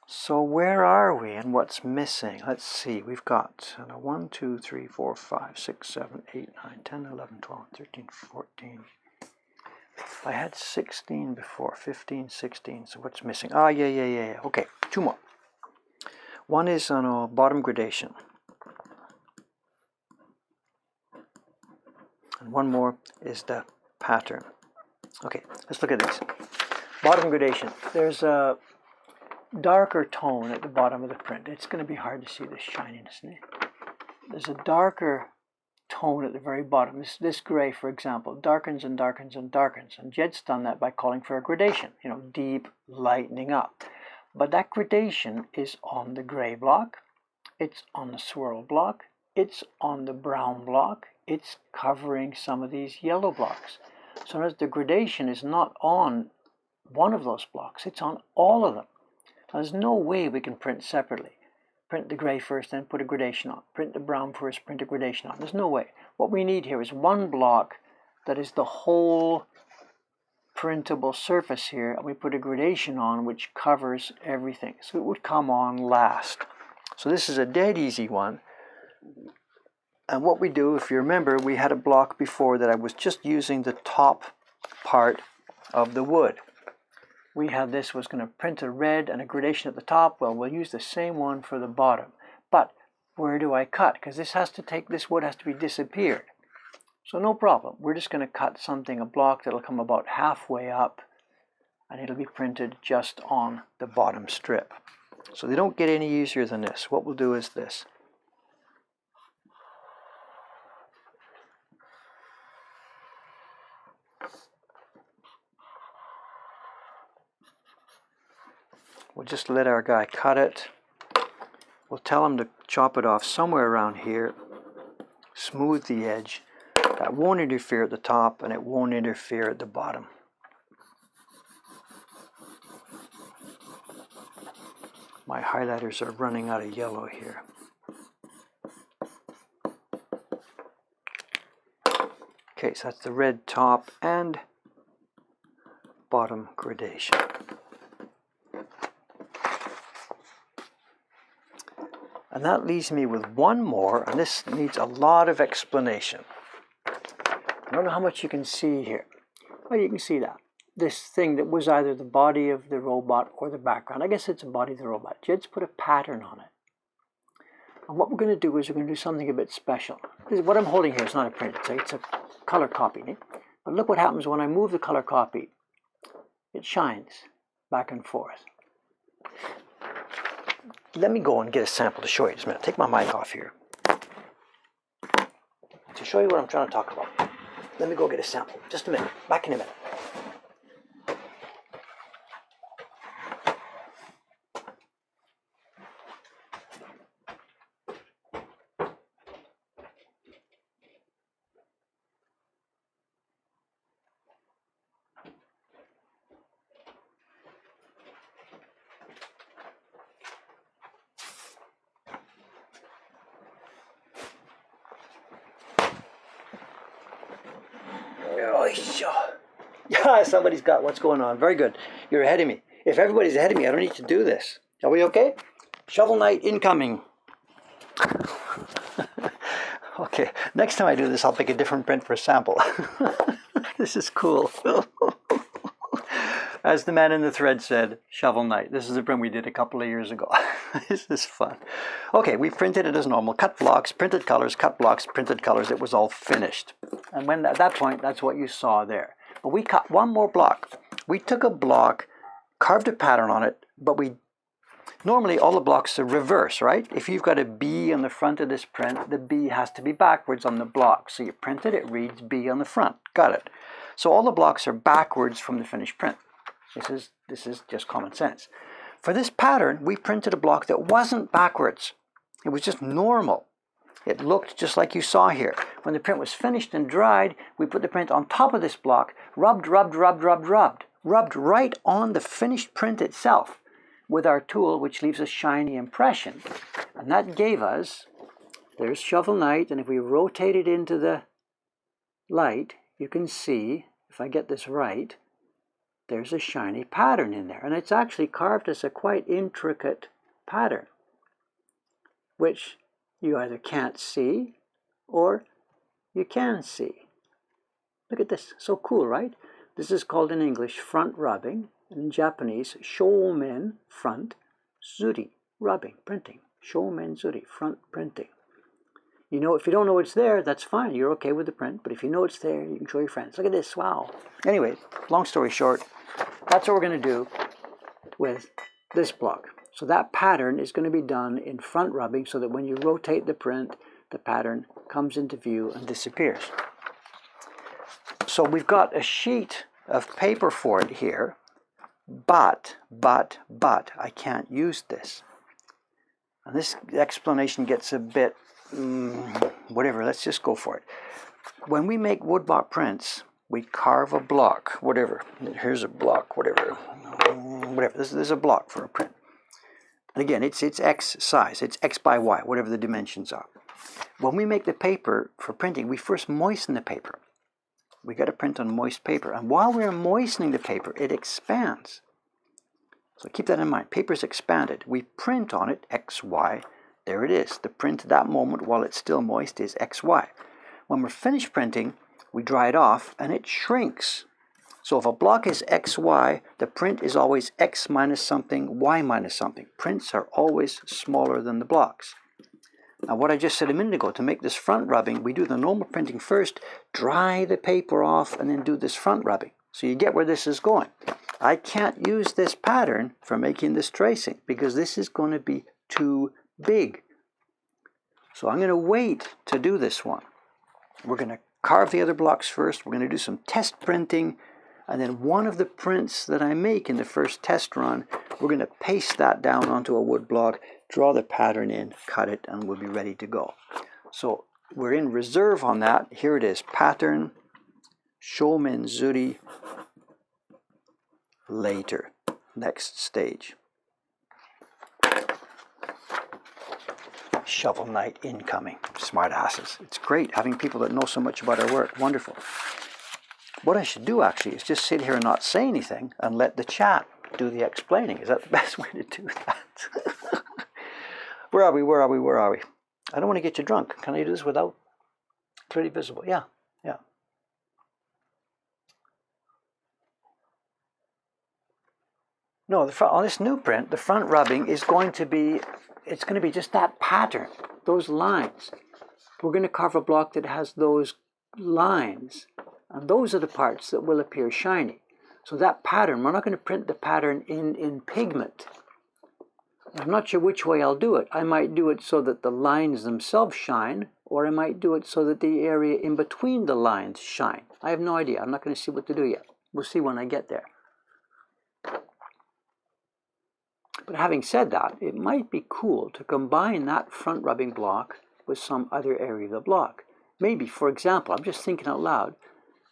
So where are we and what's missing? Let's see. We've got 1, 2, 3, 4, 5, 6, 7, 8, 9, 10, 11, 12, 13, 14. I had 16 before, 15, 16. So what's missing? Yeah. Okay, 2 more. One is on a bottom gradation. And one more is the pattern. Okay, let's look at this. Bottom gradation. There's a darker tone at the bottom of the print. It's going to be hard to see the shininess in it. There's a darker tone at the very bottom. This gray, for example, darkens and darkens and darkens. And Jed's done that by calling for a gradation, deep lightening up. But that gradation is on the gray block, it's on the swirl block, it's on the brown block, it's covering some of these yellow blocks. So notice the gradation is not on one of those blocks, it's on all of them. Now, there's no way we can print separately. Print the gray first, then put a gradation on. Print the brown first, print a gradation on. There's no way. What we need here is one block that is the whole printable surface here, and we put a gradation on which covers everything. So it would come on last. So this is a dead easy one. And what we do, if you remember, we had a block before that I was just using the top part of the wood. We had this was going to print a red and a gradation at the top. Well, we'll use the same one for the bottom. But where do I cut? Because this wood has to be disappeared. So no problem. We're just going to cut something, a block that'll come about halfway up, and it'll be printed just on the bottom strip. So they don't get any easier than this. What we'll do is this. We'll just let our guy cut it. We'll tell him to chop it off somewhere around here. Smooth the edge. That won't interfere at the top and it won't interfere at the bottom. My highlighters are running out of yellow here. Okay, so that's the red top and bottom gradation. And that leaves me with one more, and this needs a lot of explanation. I don't know how much you can see here. Well, you can see that. This thing that was either the body of the robot or the background. I guess it's the body of the robot. Jed's put a pattern on it. And what we're going to do is we're going to do something a bit special. Because what I'm holding here is not a print, it's a color copy. But look what happens when I move the color copy. It shines back and forth. Let me go and get a sample to show you just a minute. Take my mic off here. To show you what I'm trying to talk about. Let me go get a sample. Just a minute. Back in a minute. Yeah, somebody's got what's going on. Very good. You're ahead of me. If everybody's ahead of me, I don't need to do this. Are we okay? Shovel Knight incoming. Okay, next time I do this, I'll pick a different print for a sample. This is cool. As the man in the thread said, Shovel Knight. This is a print we did a couple of years ago. This is fun. Okay, we printed it as normal. Cut blocks, printed colors, cut blocks, printed colors. It was all finished. And when at that point, that's what you saw there. But we cut one more block. We took a block, carved a pattern on it, but normally all the blocks are reverse, right? If you've got a B on the front of this print, the B has to be backwards on the block. So you print it, it reads B on the front. Got it. So all the blocks are backwards from the finished print. This is just common sense. For this pattern, we printed a block that wasn't backwards. It was just normal. It looked just like you saw here. When the print was finished and dried, we put the print on top of this block, rubbed right on the finished print itself with our tool, which leaves a shiny impression. And that gave us, there's Shovel Knight, and if we rotate it into the light, you can see, if I get this right, there's a shiny pattern in there. And it's actually carved as a quite intricate pattern, which you either can't see or you can see. Look at this, so cool, right? This is called in English front rubbing, and in Japanese shoumen front, zuri, rubbing, printing. Shoumen zuri, front printing. You know, if you don't know it's there, that's fine. You're okay with the print. But if you know it's there, you can show your friends. Look at this, wow. Anyway, long story short, that's what we're going to do with this block. So that pattern is going to be done in front rubbing so that when you rotate the print, the pattern comes into view and disappears. So we've got a sheet of paper for it here, but, I can't use this. And this explanation gets a bit whatever, let's just go for it. When we make woodblock prints, we carve a block, whatever. Here's a block, whatever. This is a block for a print. And again, it's X size. It's X by Y, whatever the dimensions are. When we make the paper for printing, we first moisten the paper. We got to print on moist paper. And while we're moistening the paper, it expands. So keep that in mind. Paper's expanded. We print on it, XY. There it is. The print at that moment, while it's still moist, is XY. When we're finished printing, we dry it off, and it shrinks. So if a block is XY, the print is always X minus something, Y minus something. Prints are always smaller than the blocks. Now what I just said a minute ago, to make this front rubbing, we do the normal printing first, dry the paper off, and then do this front rubbing. So you get where this is going. I can't use this pattern for making this tracing because this is going to be too big. So I'm going to wait to do this one. We're going to carve the other blocks first. We're going to do some test printing. And then one of the prints that I make in the first test run, we're going to paste that down onto a wood block, draw the pattern in, cut it, and we'll be ready to go. So we're in reserve on that. Here it is, pattern, Shomenzuri, later, next stage. Shovel Knight incoming. Smart asses. It's great having people that know so much about our work. Wonderful. What I should do actually is just sit here and not say anything and let the chat do the explaining. Is that the best way to do that? Where are we? I don't want to get you drunk. Can I do this without clearly visible? Yeah. No, on this new print, the front rubbing is going to be, it's going to be just that pattern, those lines. We're going to carve a block that has those lines, and those are the parts that will appear shiny. So that pattern, we're not going to print the pattern in pigment. I'm not sure which way I'll do it. I might do it so that the lines themselves shine, or I might do it so that the area in between the lines shine. I have no idea. I'm not going to see what to do yet. We'll see when I get there. But having said that, it might be cool to combine that front rubbing block with some other area of the block. Maybe, for example, I'm just thinking out loud,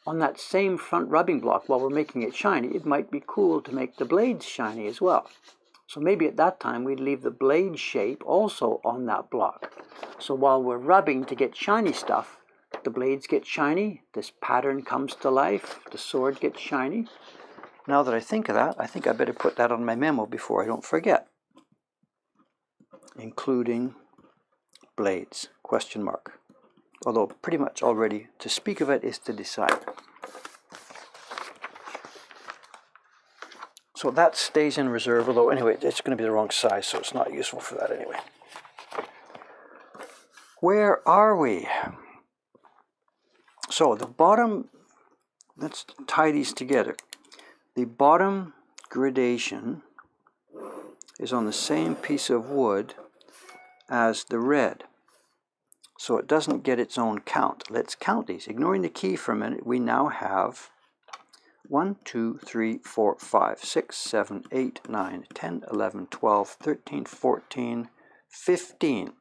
on that same front rubbing block, while we're making it shiny, it might be cool to make the blades shiny as well. So maybe at that time we'd leave the blade shape also on that block. So while we're rubbing to get shiny stuff, the blades get shiny, this pattern comes to life, the sword gets shiny. Now that I think of that, I think I better put that on my memo before I don't forget. Including blades, question mark. Although pretty much already to speak of it is to decide. So that stays in reserve, although anyway, it's going to be the wrong size, so it's not useful for that anyway. Where are we? So the bottom, let's tie these together. The bottom gradation is on the same piece of wood as the red. So it doesn't get its own count. Let's count these. Ignoring the key for a minute, we now have 1, 2, 3, 4, 5, 6, 7, 8, 9, 10, 11, 12, 13, 14, 15.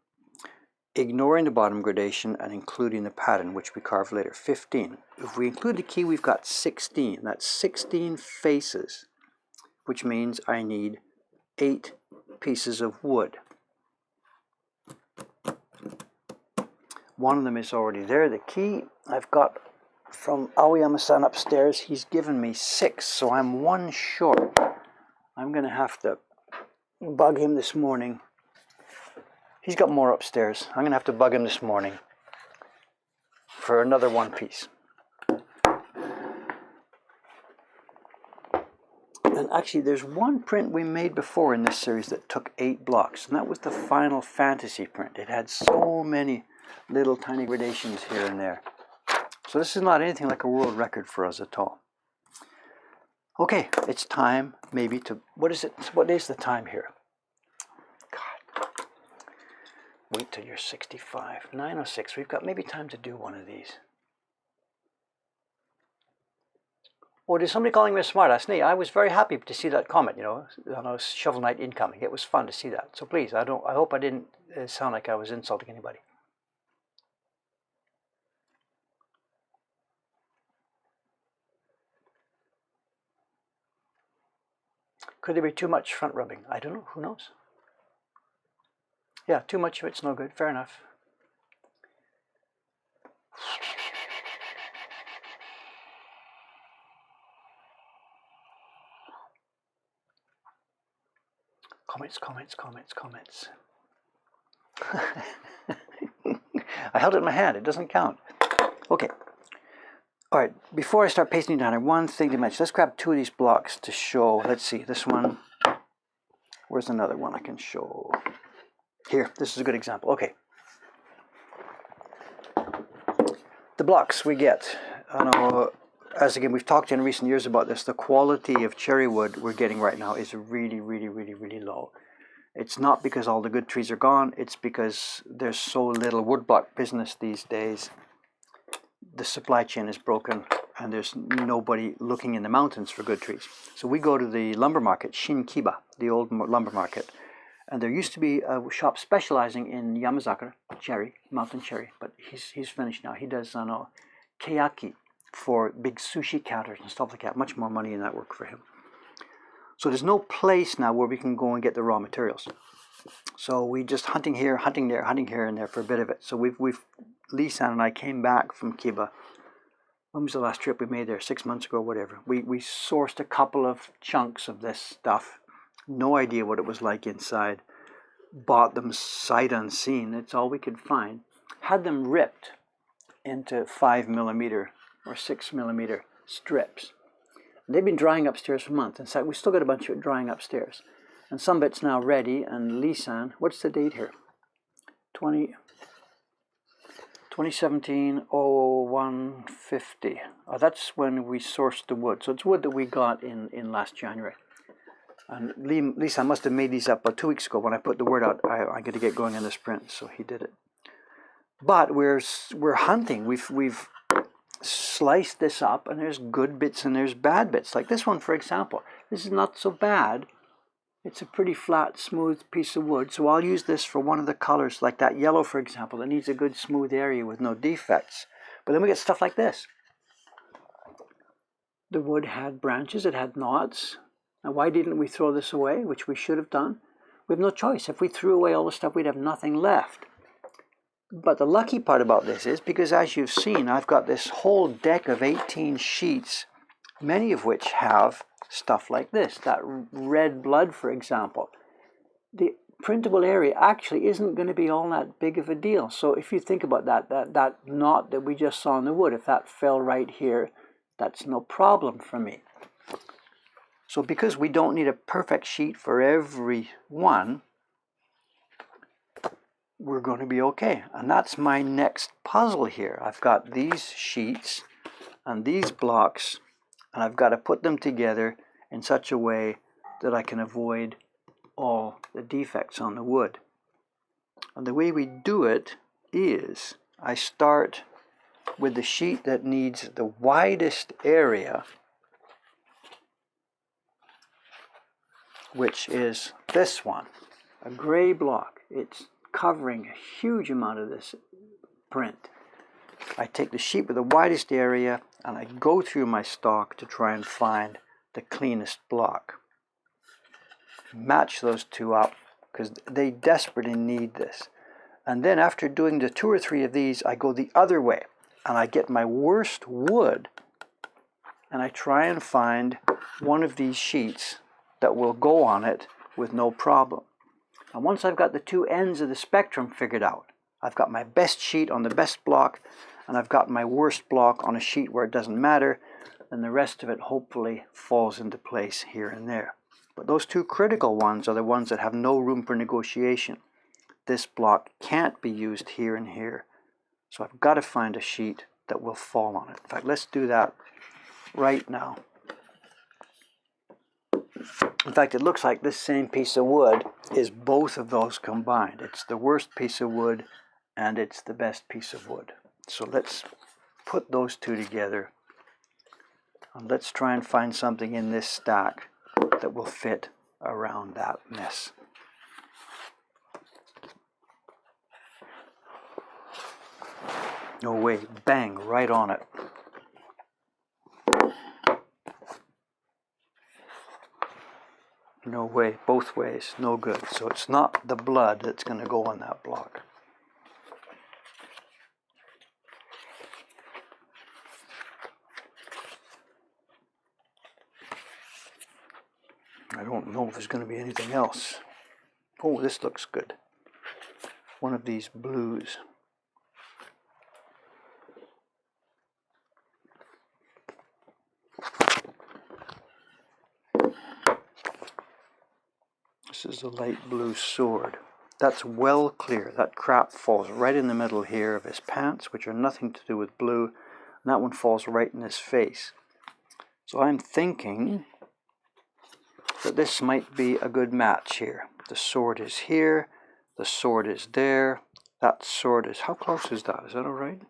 Ignoring the bottom gradation and including the pattern, which we carve later, 15. If we include the key, we've got 16. That's 16 faces, which means I need 8 pieces of wood. One of them is already there. The key I've got from Aoyama-san upstairs. He's given me 6, so I'm 1 short. I'm going to have to bug him this morning. He's got more upstairs. I'm going to have to bug him this morning for another 1 piece. And actually, there's one print we made before in this series that took 8 blocks, and that was the Final Fantasy print. It had so many little tiny gradations here and there. So this is not anything like a world record for us at all. Okay, it's time maybe to, what is the time here? God. Wait till you're 65. 9:06. We've got maybe time to do one of these. Oh, there's somebody calling me a smartass. Nay, I was very happy to see that comment, on Shovel Knight incoming. It was fun to see that. So please, I hope I didn't sound like I was insulting anybody. Could there be too much front rubbing? I don't know. Who knows? Yeah, too much of it's no good. Fair enough. Comments, comments, comments, comments. I held it in my hand. It doesn't count. Okay. All right. Before I start pasting down, one thing to mention. Let's grab two of these blocks to show. Let's see. This one. Where's another one I can show? Here. This is a good example. Okay. The blocks we get. I know, as again, we've talked in recent years about this. The quality of cherry wood we're getting right now is really, really, really, really low. It's not because all the good trees are gone. It's because there's so little woodblock business these days. The supply chain is broken and there's nobody looking in the mountains for good trees. So we go to the lumber market, Shinkiba, the old lumber market. And there used to be a shop specializing in Yamazakura cherry, mountain cherry, but he's finished now. He does keaki for big sushi counters and stuff like that. Much more money in that work for him. So there's no place now where we can go and get the raw materials. So we just hunting here, hunting there, hunting here and there for a bit of it. So Lisan and I came back from Kiba. When was the last trip we made there? 6 months ago, whatever. We sourced a couple of chunks of this stuff. No idea what it was like inside. Bought them sight unseen. It's all we could find. Had them ripped into 5mm or 6mm strips. They've been drying upstairs for months. In fact, we still got a bunch of it drying upstairs. And some bit's now ready. And Lisan, what's the date here? 2017 0150. Oh, that's when we sourced the wood. So it's wood that we got in last January. And Lisan must have made these up about 2 weeks ago when I put the word out. I got to get going on this print, so he did it. But we're hunting. We've sliced this up, and there's good bits and there's bad bits. Like this one, for example. This is not so bad. It's a pretty flat, smooth piece of wood. So I'll use this for one of the colors, like that yellow, for example, that needs a good smooth area with no defects. But then we get stuff like this. The wood had branches, it had knots. Now, why didn't we throw this away, which we should have done? We have no choice. If we threw away all the stuff, we'd have nothing left. But the lucky part about this is, because as you've seen, I've got this whole deck of 18 sheets, many of which have stuff like this, that red blood, for example. The printable area actually isn't going to be all that big of a deal. So if you think about that knot that we just saw in the wood, if that fell right here, that's no problem for me. So because we don't need a perfect sheet for every one, we're going to be okay. And that's my next puzzle here. I've got these sheets and these blocks, and I've got to put them together in such a way that I can avoid all the defects on the wood. And the way we do it is I start with the sheet that needs the widest area, which is this one, a gray block. It's covering a huge amount of this print. I take the sheet with the widest area and I go through my stock to try and find the cleanest block. Match those two up because they desperately need this. And then after doing the 2 or 3 of these, I go the other way and I get my worst wood and I try and find one of these sheets that will go on it with no problem. And once I've got the 2 ends of the spectrum figured out, I've got my best sheet on the best block, and I've got my worst block on a sheet where it doesn't matter, and the rest of it hopefully falls into place here and there. But those 2 critical ones are the ones that have no room for negotiation. This block can't be used here and here, so I've got to find a sheet that will fall on it. In fact, let's do that right now. In fact, it looks like this same piece of wood is both of those combined. It's the worst piece of wood and it's the best piece of wood. So let's put those 2 together and let's try and find something in this stack that will fit around that mess. No way, bang, right on it. No way, both ways, no good. So it's not the blood that's going to go on that block. I don't know if there's going to be anything else. Oh, this looks good. One of these blues. This is a light blue sword. That's well clear. That crap falls right in the middle here of his pants, which are nothing to do with blue. And that one falls right in his face. So I'm thinking that this might be a good match here. The sword is here. The sword is there. That sword is... How close is that? Is that all right?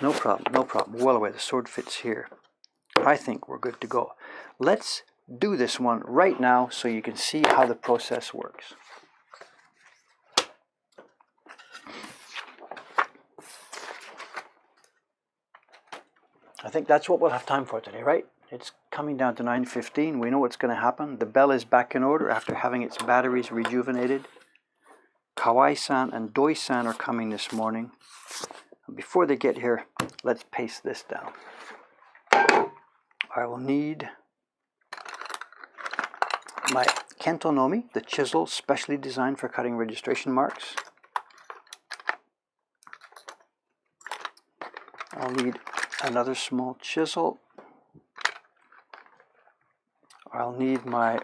No problem, no problem. Well away. The sword fits here. I think we're good to go. Let's do this one right now so you can see how the process works. I think that's what we'll have time for today, right? It's coming down to 9:15. We know what's going to happen. The bell is back in order after having its batteries rejuvenated. Kawai-san and Doi-san are coming this morning. And before they get here, let's paste this down. I will need my Kento Nomi, the chisel specially designed for cutting registration marks. I'll need another small chisel. I'll need my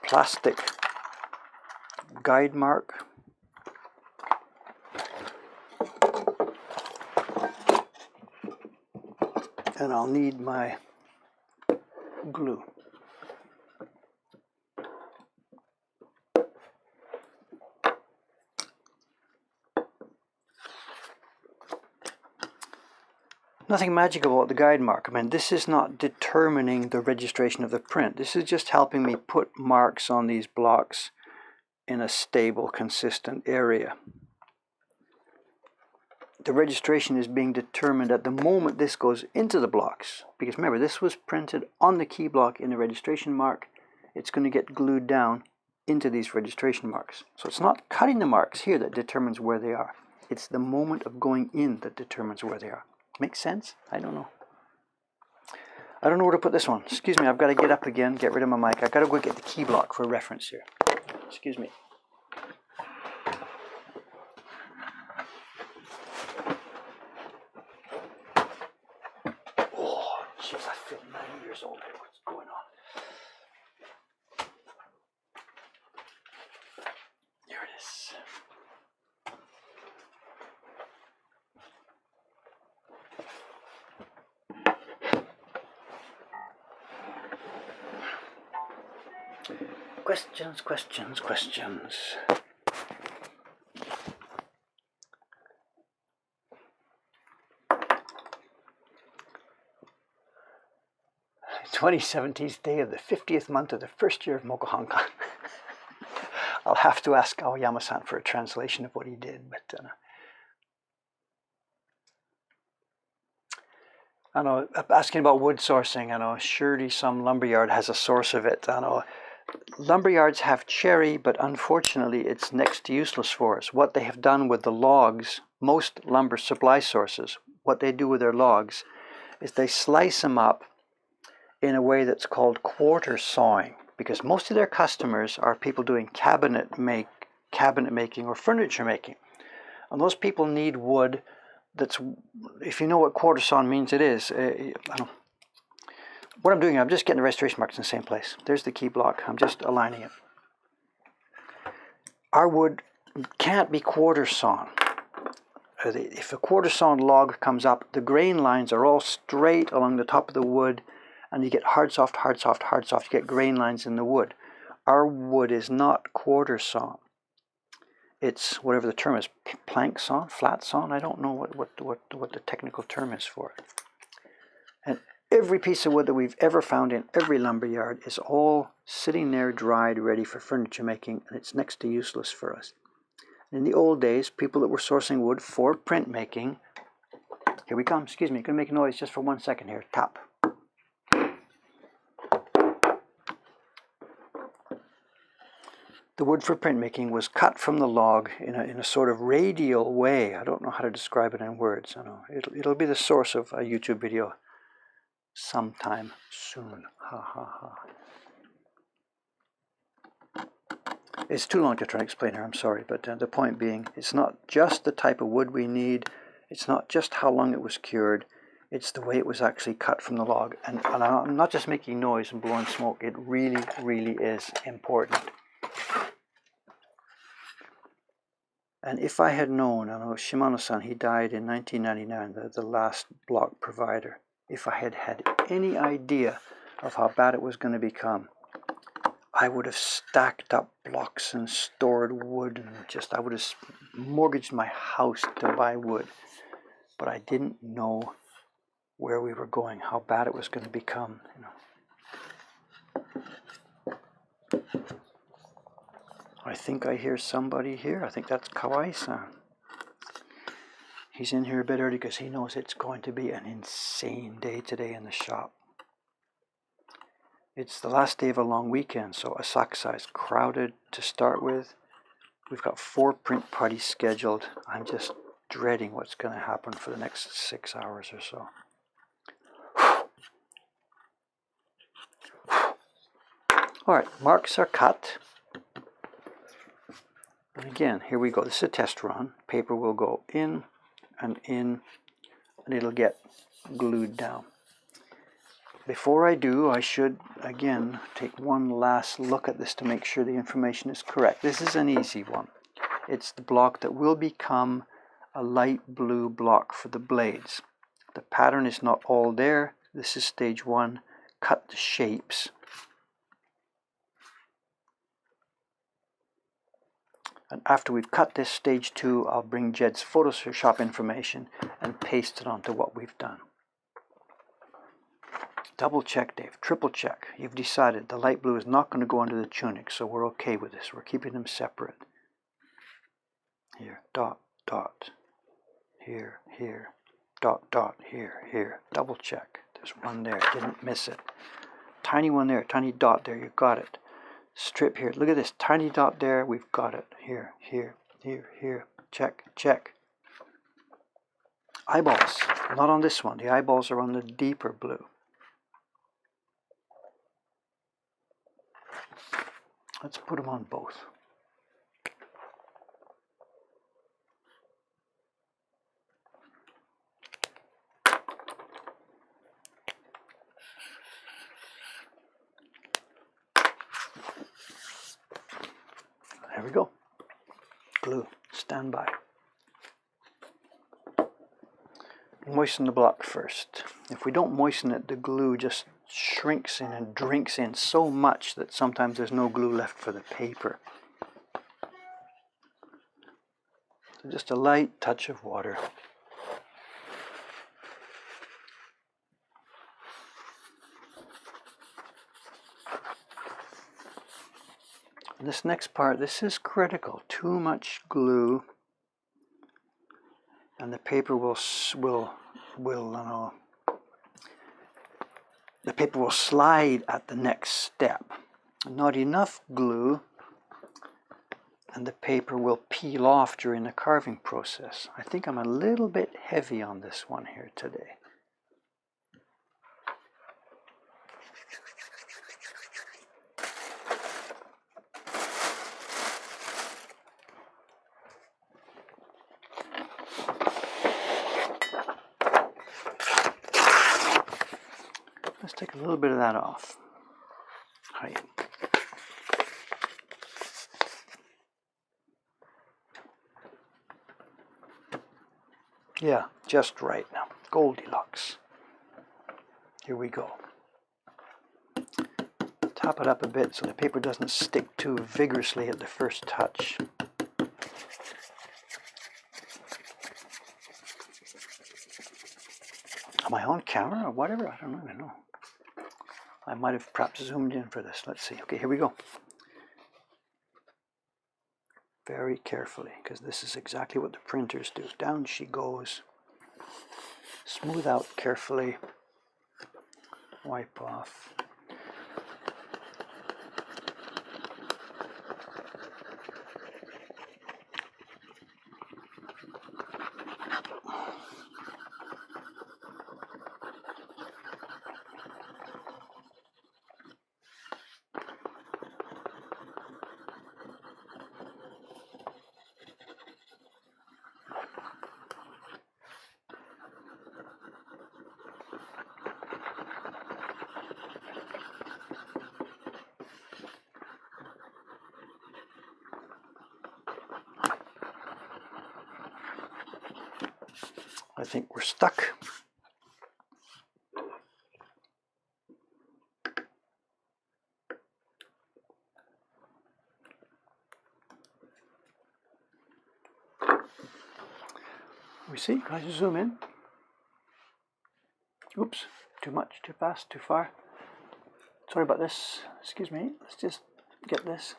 plastic guide mark. And I'll need my glue. Nothing magical about the guide mark. I mean, this is not determining the registration of the print. This is just helping me put marks on these blocks in a stable, consistent area. The registration is being determined at the moment this goes into the blocks. Because remember, this was printed on the key block in the registration mark. It's going to get glued down into these registration marks. So it's not cutting the marks here that determines where they are. It's the moment of going in that determines where they are. Makes sense? I don't know. I don't know where to put this one. Excuse me, I've got to get up again, get rid of my mic. I've got to go get the key block for reference here. Excuse me. Oh, jeez, I feel 9 years old here. What's going on? Here it is. Questions, questions, questions. '17th day of the 50th month of the first year of Mokuhankan. I'll have to ask Aoyama-san for a translation of what he did, but I know, asking about wood sourcing, I know surely some lumberyard has a source of it. I know lumberyards have cherry, but unfortunately it's next to useless for us. What they have done with the logs, most lumber supply sources, what they do with their logs is they slice them up in a way that's called quarter sawing, because most of their customers are people doing cabinet making or furniture making, and those people need wood that's, if you know what quarter sawn means, it is. What I'm doing, I'm just getting the registration marks in the same place. There's the key block. I'm just aligning it. Our wood can't be quarter sawn. If a quarter sawn log comes up, the grain lines are all straight along the top of the wood, and you get hard, soft, hard, soft, hard, soft. You get grain lines in the wood. Our wood is not quarter sawn. It's whatever the term is, plank sawn, flat sawn. I don't know what the technical term is for it. And every piece of wood that we've ever found in every lumberyard is all sitting there dried, ready for furniture making, and it's next to useless for us. In the old days, people that were sourcing wood for printmaking, here we come, excuse me, going to make a noise just for 1 second here, tap. the wood for printmaking was cut from the log in a sort of radial way. I don't know how to describe it in words. I know it'll be the source of a YouTube video sometime soon. Ha ha ha. It's too long to try to explain here, I'm sorry, but the point being, it's not just the type of wood we need, it's not just how long it was cured, it's the way it was actually cut from the log. And I'm not just making noise and blowing smoke, it really, really is important. And if I had known, I know Shimano-san, he died in 1999, the last block provider. If I had had any idea of how bad it was going to become, I would have stacked up blocks and stored wood, and I would have mortgaged my house to buy wood. But I didn't know where we were going, how bad it was going to become, you know. I think I hear somebody here. I think that's Kawai-san. He's in here a bit early because he knows it's going to be an insane day today in the shop. It's the last day of a long weekend, so Asakusa is crowded to start with. We've got 4 print parties scheduled. I'm just dreading what's going to happen for the next 6 hours or so. Alright, marks are cut. And again, here we go. This is a test run. Paper will go in, and it'll get glued down. Before I do, I should, again, take one last look at this to make sure the information is correct. This is an easy one. It's the block that will become a light blue block for the blades. The pattern is not all there. This is stage 1. Cut the shapes. And after we've cut this, stage 2, I'll bring Jed's Photoshop information and paste it onto what we've done. Double check, Dave. Triple check. You've decided the light blue is not going to go under the tunic, so we're okay with this. We're keeping them separate. Here, dot, dot. Here, here. Dot, dot, here, here. Double check. There's one there. Didn't miss it. Tiny one there. Tiny dot there. You got it. Strip here. Look at this. Tiny dot there. We've got it. Here, here, here, here. Check, check. Eyeballs. Not on this one. The eyeballs are on the deeper blue. Let's put them on both. There we go. Glue. Stand by. Moisten the block first. If we don't moisten it, the glue just shrinks in and drinks in so much that sometimes there's no glue left for the paper. So just a light touch of water. This next part, this is critical. Too much glue, and the paper will the paper will slide at the next step. Not enough glue, and the paper will peel off during the carving process. I think I'm a little bit heavy on this one here today. Let's take a little bit of that off. Right. Yeah, just right now. Goldilocks. Here we go. Top it up a bit so the paper doesn't stick too vigorously at the first touch. Am I on camera or whatever? I don't even know. I might have perhaps zoomed in for this. Let's see. Okay, here we go. Very carefully, because this is exactly what the printers do. Down she goes. Smooth out carefully. Wipe off. I think we're stuck. We see, can I just zoom in? Oops, too much, too fast, too far. Sorry about this, excuse me, let's just get this.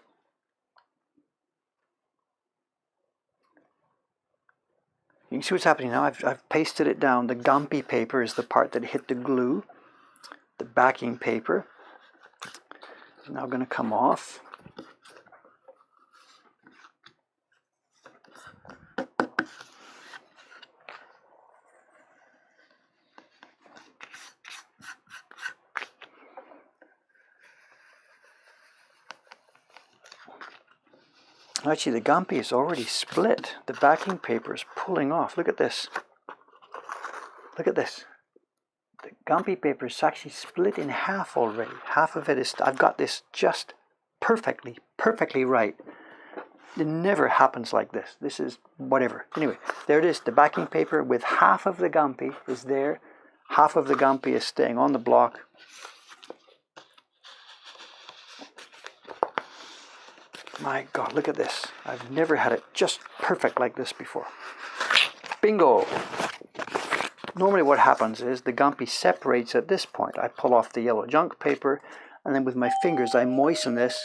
You can see what's happening now. I've pasted it down. The gumpy paper is the part that hit the glue. The backing paper is now going to come off. Actually, the gumpy is already split. The backing paper is pulling off. Look at this. Look at this. The gumpy paper is actually split in half already. Half of it is, I've got this just perfectly right. It never happens like this. This is whatever. Anyway, there it is. The backing paper with half of the gumpy is there. Half of the gumpy is staying on the block. My God, look at this. I've never had it just perfect like this before. Bingo! Normally what happens is the gumpy separates at this point. I pull off the yellow junk paper, and then with my fingers I moisten this.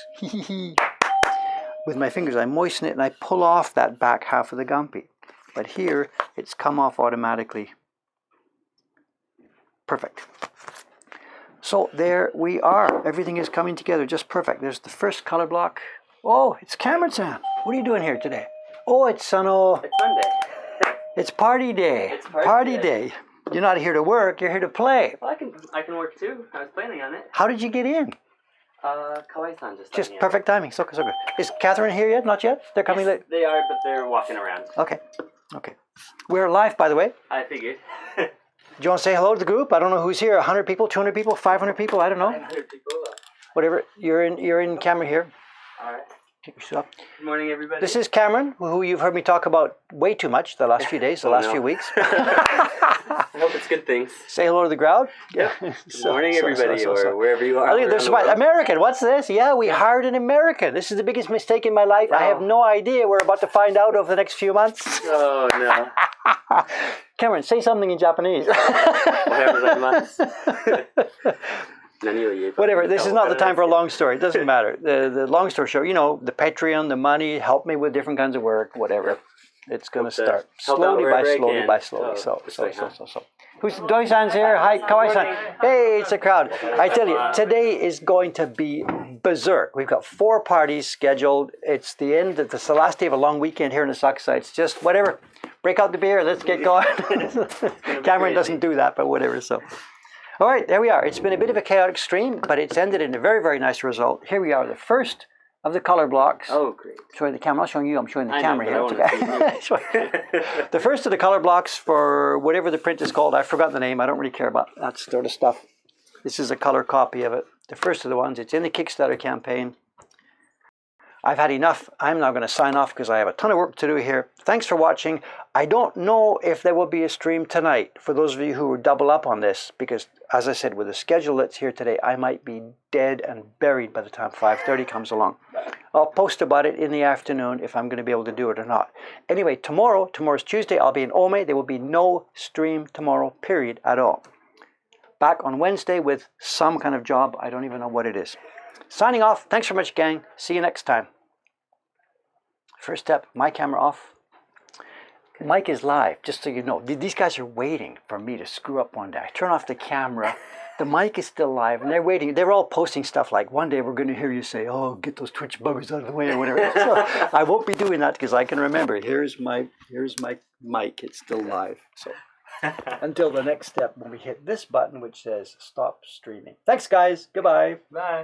With my fingers I moisten it and I pull off that back half of the gumpy. But here it's come off automatically. Perfect. So there we are. Everything is coming together just perfect. There's the first color block. Oh, it's Cameron-san. What are you doing here today? Oh, it's Sano. It's Monday. It's party day. It's party day. You're not here to work, you're here to play. Well, I can work too. I was planning on it. How did you get in? Kawai-san Just perfect timing. So good. Is Catherine here yet? Not yet? They're coming late? They are, but they're walking around. Okay. We're live, by the way. I figured. Do you want to say hello to the group? I don't know who's here. 100 people, 200 people, 500 people? I don't know. 500 people. Whatever. You're in camera here. All right. Good morning, everybody. This is Cameron, who you've heard me talk about way too much the last few days, the last few weeks. I hope it's good things. Say hello to the crowd. Yeah. Good morning, everybody, or wherever you are. I think there's American. What's this? Yeah, we hired an American. This is the biggest mistake in my life. I have no idea. We're about to find out over the next few months. Oh, no. Cameron, say something in Japanese. Whatever, this is not the time for a long story. It doesn't matter. The long story short, you know, the Patreon, the money, help me with different kinds of work, whatever. It's going to start slowly by slowly. So. Who's Doi-san's here? Hi, Kawai-san. Hey, it's a crowd. I tell you, today is going to be berserk. We've got 4 parties scheduled. It's the last day of a long weekend here in Asakusa. It's just whatever. Break out the beer. Let's get going. Cameron doesn't do that, but whatever. So. All right, there we are. It's been a bit of a chaotic stream, but it's ended in a very, very nice result. Here we are, the first of the color blocks. Oh, great. Showing the camera. I'm not showing you, I'm showing the camera here. The first of the color blocks for whatever the print is called. I forgot the name. I don't really care about that sort of stuff. This is a color copy of it. The first of the ones. It's in the Kickstarter campaign. I've had enough. I'm now going to sign off because I have a ton of work to do here. Thanks for watching. I don't know if there will be a stream tonight for those of you who double up on this, because as I said, with the schedule that's here today, I might be dead and buried by the time 5:30 comes along. I'll post about it in the afternoon if I'm going to be able to do it or not. Anyway, tomorrow's Tuesday, I'll be in Ome. There will be no stream tomorrow, period, at all. Back on Wednesday with some kind of job. I don't even know what it is. Signing off. Thanks very much, gang. See you next time. First step, my camera off. Mic is live, just so you know. These guys are waiting for me to screw up one day. I turn off the camera, the mic is still live, and they're waiting. They're all posting stuff like, one day we're going to hear you say, oh, get those Twitch buggers out of the way, or whatever. So I won't be doing that because I can remember, here's my mic, it's still live. So until the next step when we hit this button, which says stop streaming. Thanks, guys. Goodbye. Bye.